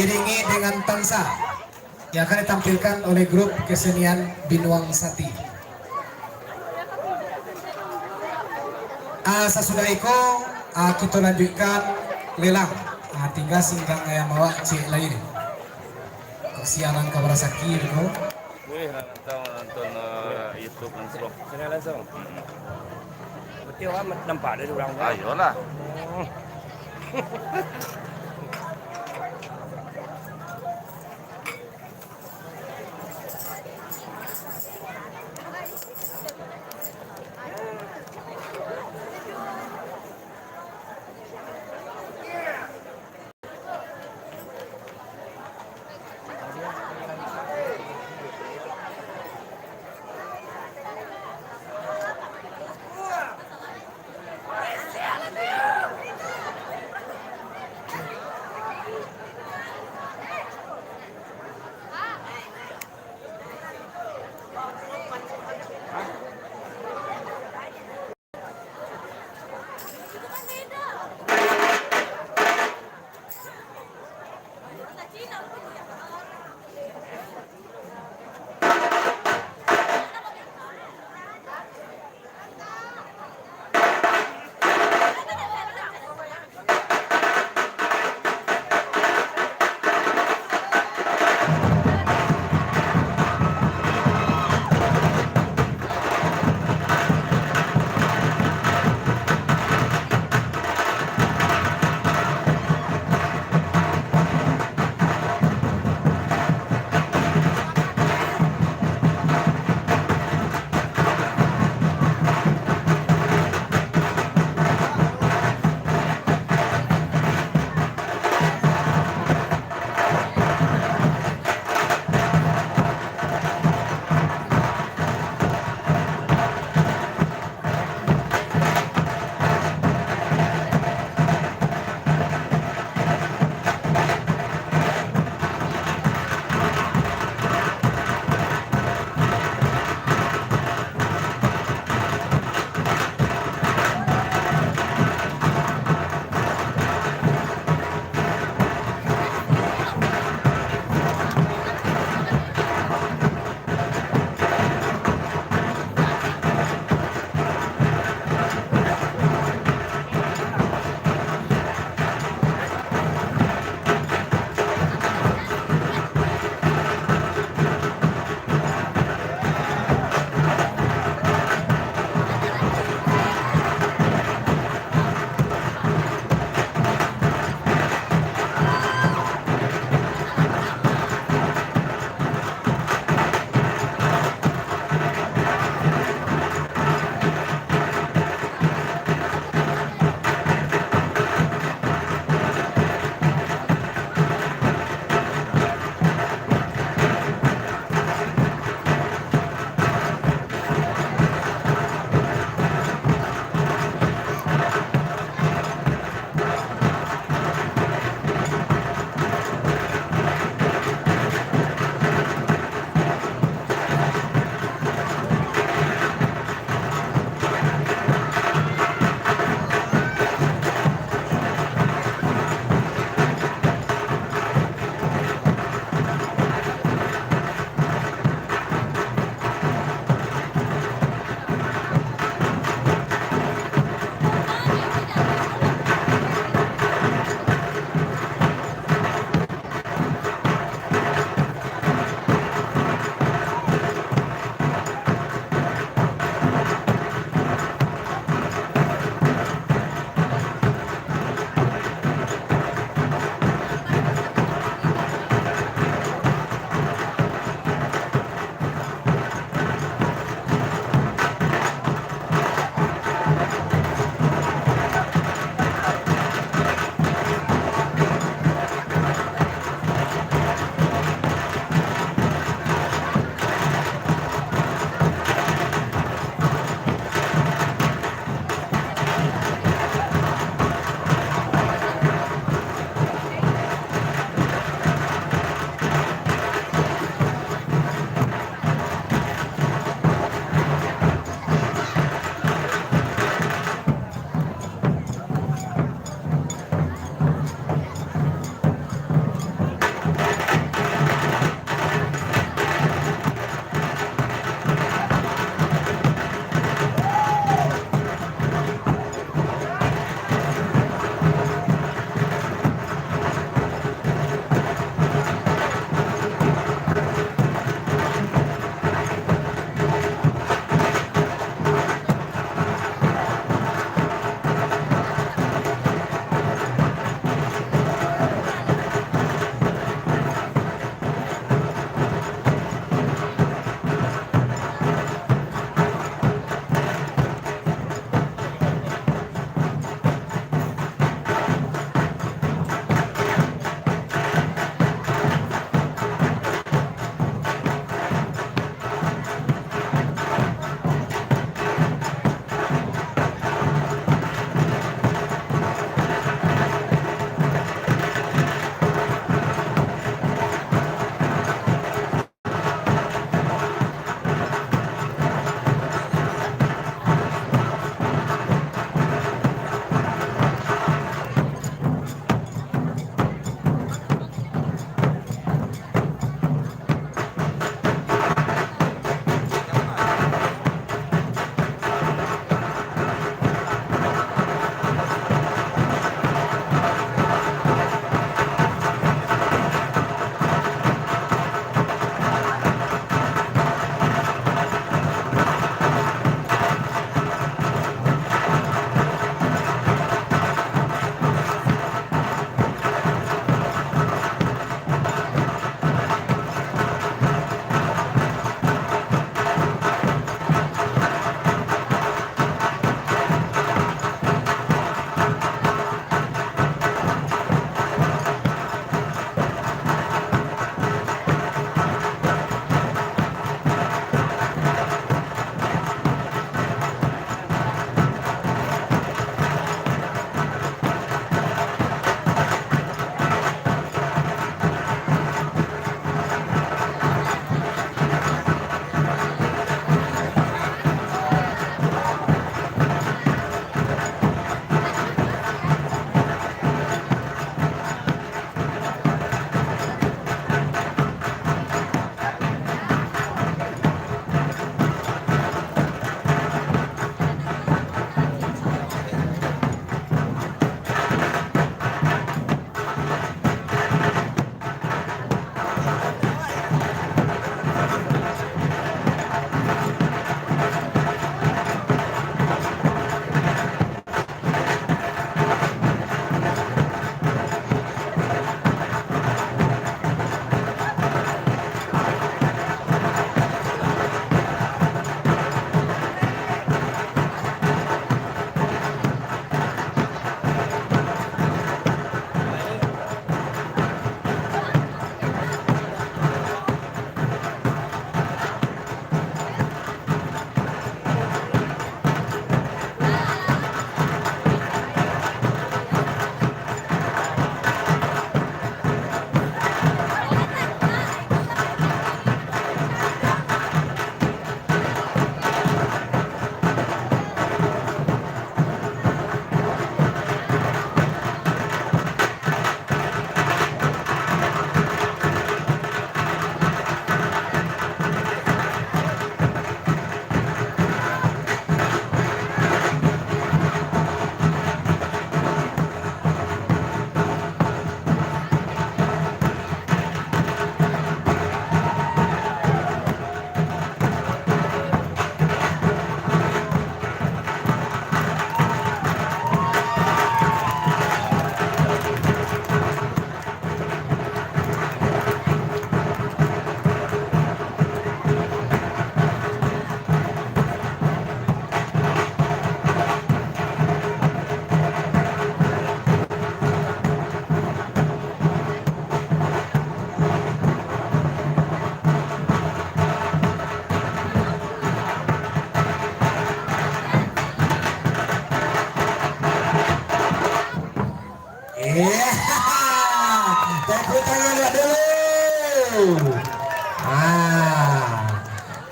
diiringi dengan tansa yang akan ditampilkan oleh grup kesenian Binuang Sati. Sesudah itu kita lanjutkan lelang. Tinggal singgang yang bawa cek lain. Siaran kabar sakit itu.
Wih, nonton YouTube langsung.
Sana langsung. Betul kan nampak ada orang.
Ayolah.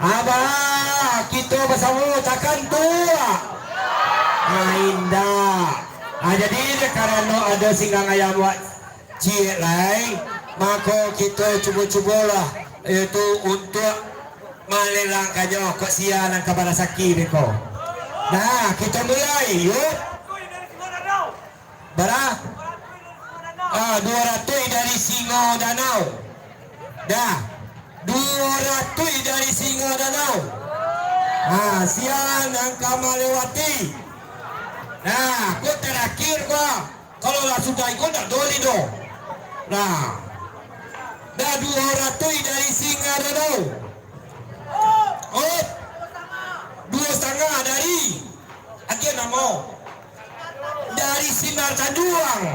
Abah, kita bersama takkan tua. Indah. Jadi karena ada singgang ayam buat cik lain, maka kita cuba-cubalah itu untuk melelangkannya kesianan kepada sakit mereka. Nah, kita mulai yuk. Berapa? 200 dari Singo Danau. Dah. 200 dari Singo Danau. Sian angka melewati. Nah, kau terakhir kau. Kalau lah sudah ikut tak doli do. Nah, dah 200 dari Singo Danau. Oh, 2,5 dari. Akhir nama. Dari Sinar Tanjuang.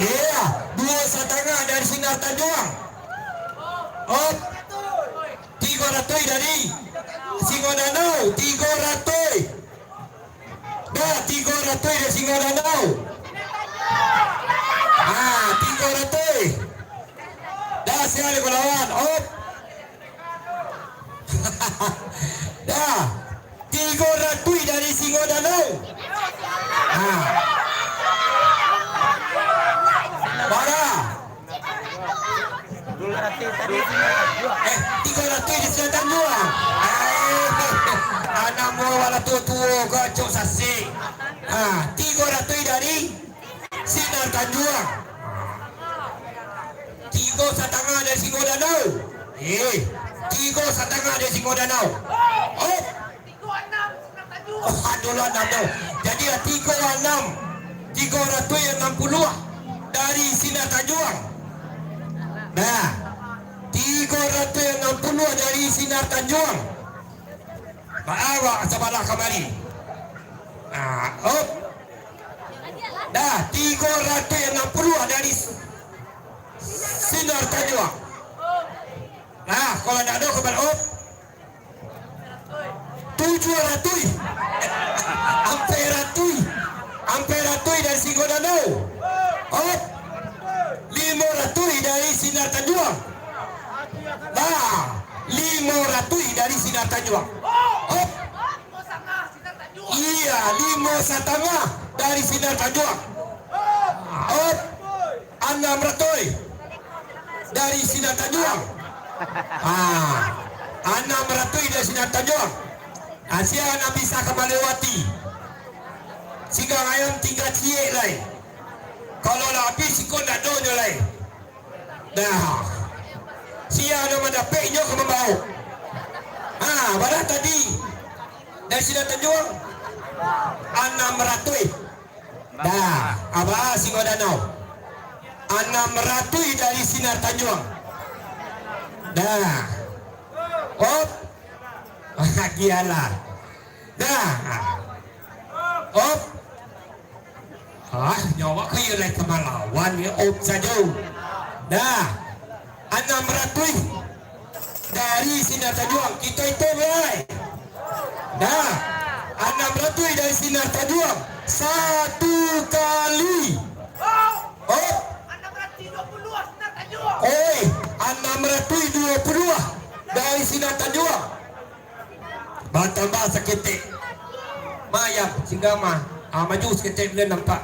Ya, 2,5 dari Sinar Tanjuang. Oh, 300 dari Singo Danau. 300. Dah 300 dari Singo Danau. 300. Dah sekali lawan. Oh. Dah 300 dari Singo Danau. Bara. 300 di Sinar Tanjuang. Anak mau wala tua-tua kacau sasi. 300 dari Sinar Tanjuang. 3,5 dari Singo Danau. 3,5 dari Singo Danau. Oh. Aduh lah 6. Jadi 3,6. 360 dari Sinar Tanjuang. Nah, 360 dari Sinar Tanjuang. Bawa sebelah kemari. Oh. Dah 360 dari Sinar Tanjuang. Nah, kalau tidak ada kembali op 700. Amperatui dari Singo Danau. Op 500 dari Sinar Tanjuang. Nah, 500 dari Sinar Tanjuang. Op. Iya, 5,5 dari Sinar Tanjuang. Op. 600 dari Sinar Tanjuang. 600 dari Sinar Tanjuang. Asia nak bisa melewati. Sehingga ayam tinggal ciek lain. Kalau lah habis ikut nak donya lain. Dah. Sia ada mendapatnya ke membau. Pada tadi dari Sinar Tanjuang 600. Dah, Abah Singo Danau. 600 dari Sinar Tanjuang. Dah. Op. Gialah. Dah. Op. Nyawa kaya lah kemalawan ya op saja. Dah. 600 dari Sinar Tanjuang. Kita itu mulai. Dah. 600 dari Sinar Tanjuang. 1 kali. Oh. 620 dari Sinar Tanjuang. Tambah seketik. Mayap singgama. Maju seketik boleh nampak.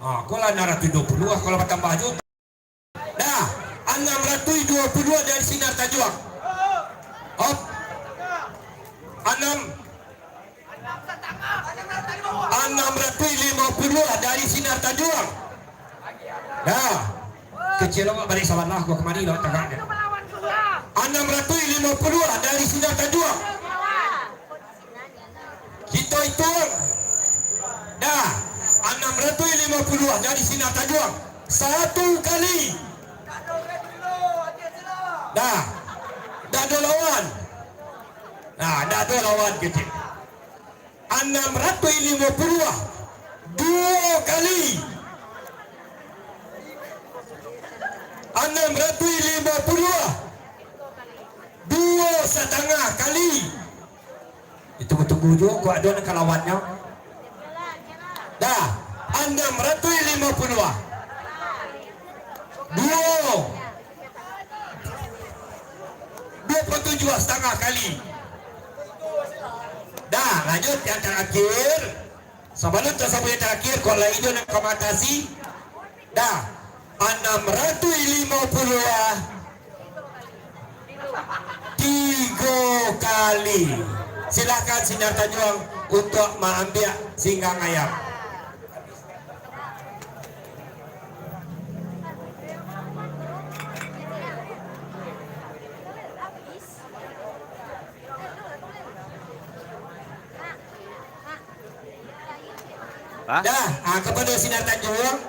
Kalau 620 kalau tambah maju. Dah, 622 dari Sinar Tanjuang. Op. 650 dari Sinar Tanjuang. Dah. Kecil awak balik sabarlah gua kemari lah tagaknya. 650 dari Sinar Tanjuang. Kita hitung. Dah. 650 dari Sinar Tanjuang. 1 kali. Dah. Dah ada lawan. Nah, dah ada lawan kecil. 650 2 kali. 650 2,5 kali. Itu tunggu juga kau ada nak lawannya. Dah 650 2 2,7,5 kali. Dah lanjut yang terakhir. Sebelum tersebut yang terakhir kalau itu nak komentasi. Dah 650 3 kali. Silakan Sinar Tanjung untuk mengambil singgang ayam.
Hah?
Dah, kepada Sinar Tanjung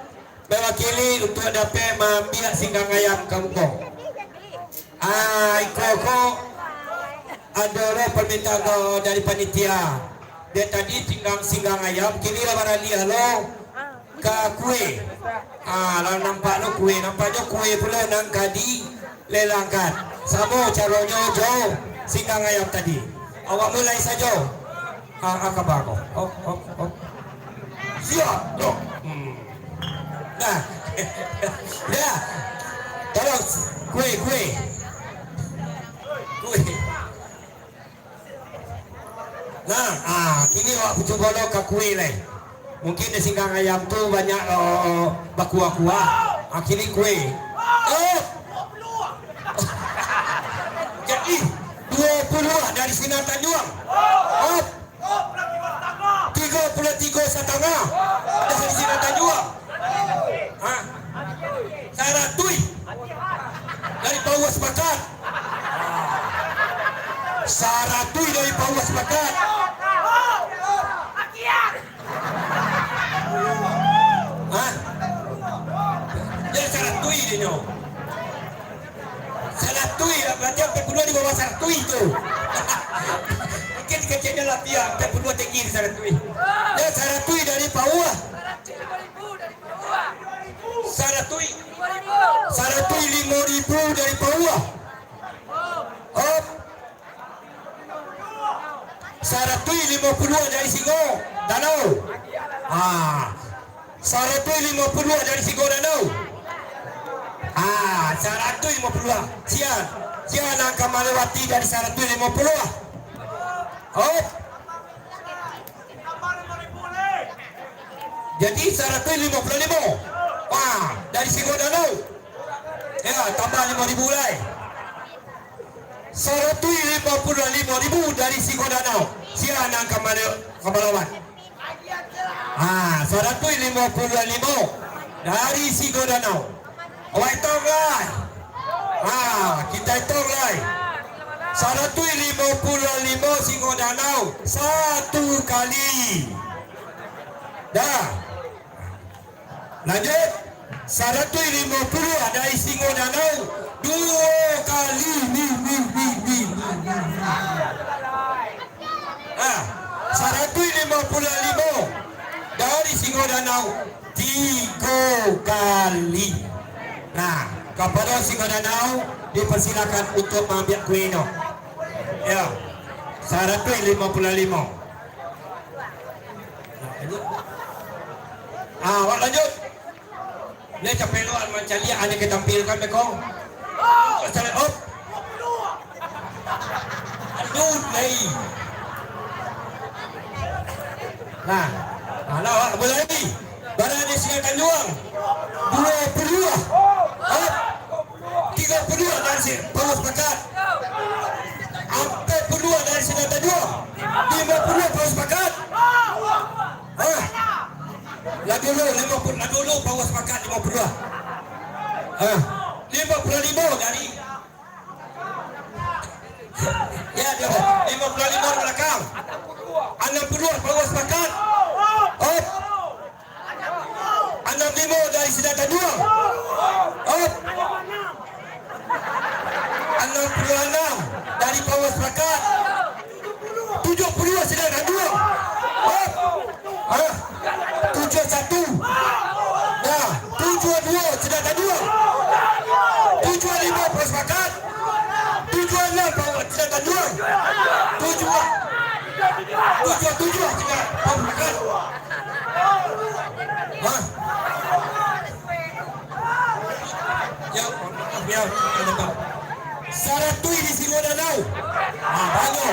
mewakili untuk dapat mengambil singgang ayam kampung. Iko adalah permintaan dari panitia. Dia tadi tinggal singgang ayam, kini lah barali halo ke kue. Lalu nampak lo kue, nampaknya kue pula nang kadi lelangkan. Sama caranya jauh singgang ayam tadi. Awak mulai saja. Kabar kau. Oh. Siap, dok. Nah, dah. Tolong kue. Nah, kini awak cuba lo ke kue lah. Mungkin di singgang ayam tu banyak bakua-kuah. Kini kue. Jadi 20 dari Sinar Tanjung. 33,5 dari Sinar Tanjung. Saratui dari Pauas Bakat. Saratui dari Pauas Bakat. Jadi Saratui dia nyo. Saratui berarti sampai kedua di bawah Saratui tu. Mungkin kecilnya latihan sampai kedua tinggi di Saratui. Dan Saratui dari Pauas. Saratui 5.000 dari Pauas. Saratui 50 dari Singo Danau. Saratui 50 dari Singo Danau. Saratui 50. Sian akan melewati dari Saratui 50. Jadi Saratui 55. Dari Singo Danau. Ya, tambah 5.000 lah. Saratui 55.000 dari Singo Danau. Sian akan melewat. Saratui 55 dari Singo Danau. Awak hitung lah. Kita hitung lah. Saratui 55 Singo Danau 1 kali. Dah. Lanjut. Saratui 50 dari Singo Danau 2 kali. Saratui 55 dari Singo Danau 3 kali. Nah, kepada Singo Danau dipersilakan untuk mengambil kueno. Ya. Saratui 55. Awak lanjut. Dia capeluan macam lihat ada ketampilkan bekong. Salat op. Aduh, lagi. Nah, awak mulai. Barang di Sinar Tanjung 22. 32 dari Pauas Bakat. 42 dari Sinar Tanjung. 50 Pauas Bakat. Lah dulu Pauas Bakat 52. 55 dari ya dia 55 di belakang. 60 Pauas Bakat. 65 dari Sinar Tanjung. 66 dari Pauas Bakat. 70 Sinar Tanjung. 71. Nah, 72 Sinar Tanjung. 75 Pauas Bakat. 76 Pauas Sinar Tanjung. 77 Sinar Pauas Bakat. Ya, depan. Saratui di Singo Danau. Banyo.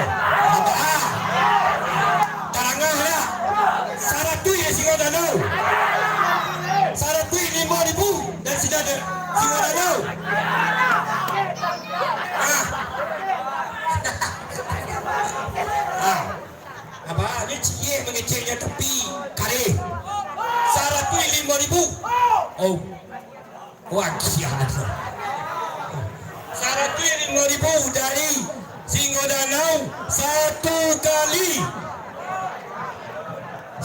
Tarangah ya. Saratui di Singo Danau. Saratui 5.000 dan sudah ada Singo Danau. Apa? Ini cie mengeceknya tepi kare. Saratui 5.000. Oh. Wah, kiamat. Saratui 5.000 dari Singo Danau 1 kali.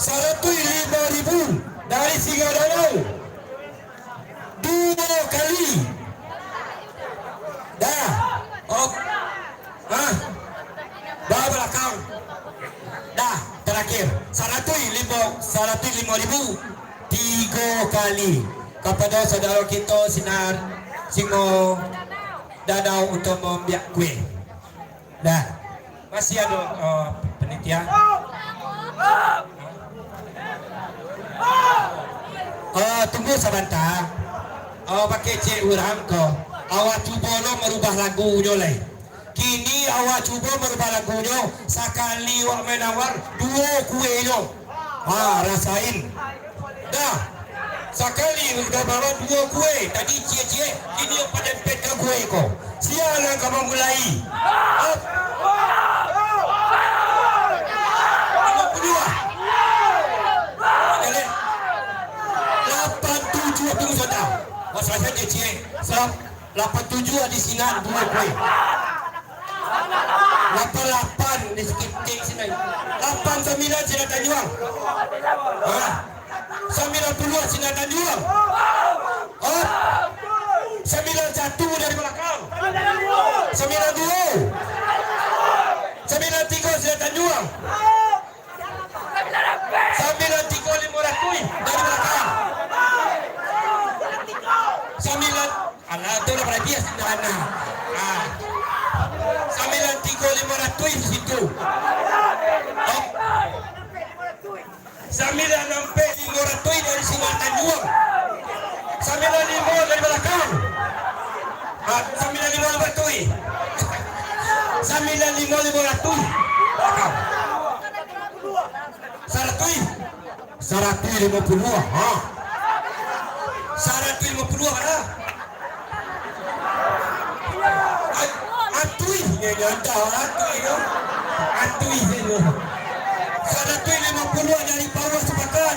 Saratui 5.000 dari Singo Danau 2 kali. Dah. Oh. Dah belakang. Dah terakhir. Saratui 5.000 3 kali kepada saudara kita Sinar Singo Danau untuk membiak kue. Dah. Masih ada penitia. Tunggu sebentar. Pakai cek orang ko. Awak cuba lo merubah lagunya leh. Kini awak cuba merubah lagunya. Sekali awak menawar 2 kue nyo. Rasain. Dah. Sekali sudah bawa 2 kue. Tadi cie-cie. Kini yang pada peta kue ko. Siapa kamu mulai? 87 tunggu saudara. Masalah saja cie. 87 di sini 2 kue. 88 di sekitar sini. 89 sini Tanjuang. 90 sini Tanjuang. 91 dari belakang. 92. 93 sini Tanjuang. 93 500 dari belakang. 9 alah tu dah berarti sederhana. 93 500 di situ. 96 500 dari Singo Tanjuang. 95 dari belakang. 95 500. 95 500 belakang. 150. 150 ada. Antui ya nyata antui no. Antui itu. 150 dari bawah sepakat.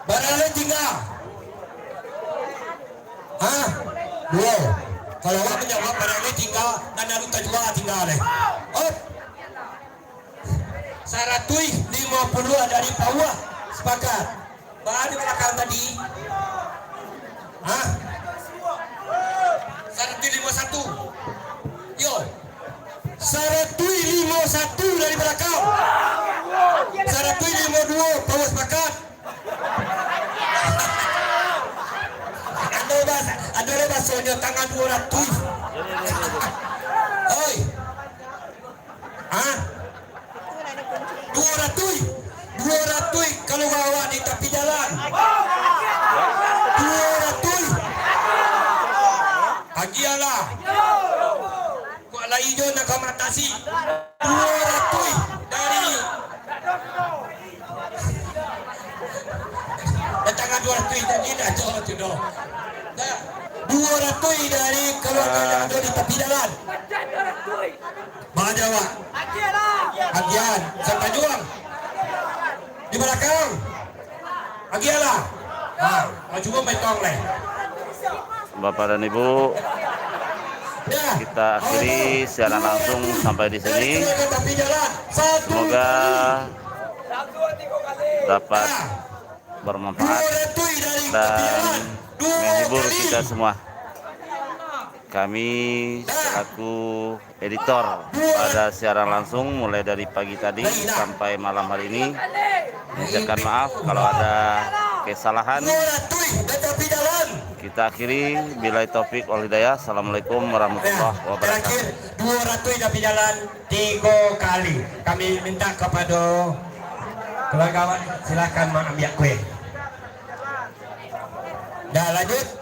Barangnya tinggal. Dua. Kalau awak menjawab barangnya tinggal dan naruta juga tinggal deh. 150 dari bawah sepakat. Bahan di belakang tadi. 151. Yo. 151 dari belakang. 152 bawah sepakat. Ada bahasanya tangan 200. Oi. 200 kalau bawa di tepi jalan. 200. Agialah. Kok lainnya nak kamatasi. 200 dari tangan 200 tadi dah jauh tu dah. 200 dari keluarga yang ada di tepi jalan. Mana jawab? Agian, sampai juang. Di belakang. Agialah. Coba metong leh.
Bapak dan Ibu, kita akhiri siaran langsung sampai di sini. Semoga dapat bermanfaat dan menghibur kita semua. Kami selaku editor pada siaran langsung mulai dari pagi tadi sampai malam hari ini mengucapkan maaf kalau ada kesalahan. Kita akhiri, billahi taufik wal hidayah. Assalamualaikum warahmatullahi wabarakatuh.
200 tapi jalan 3 kali. Kami minta kepada keluarga silakan mengambil kue. Dah lanjut Mas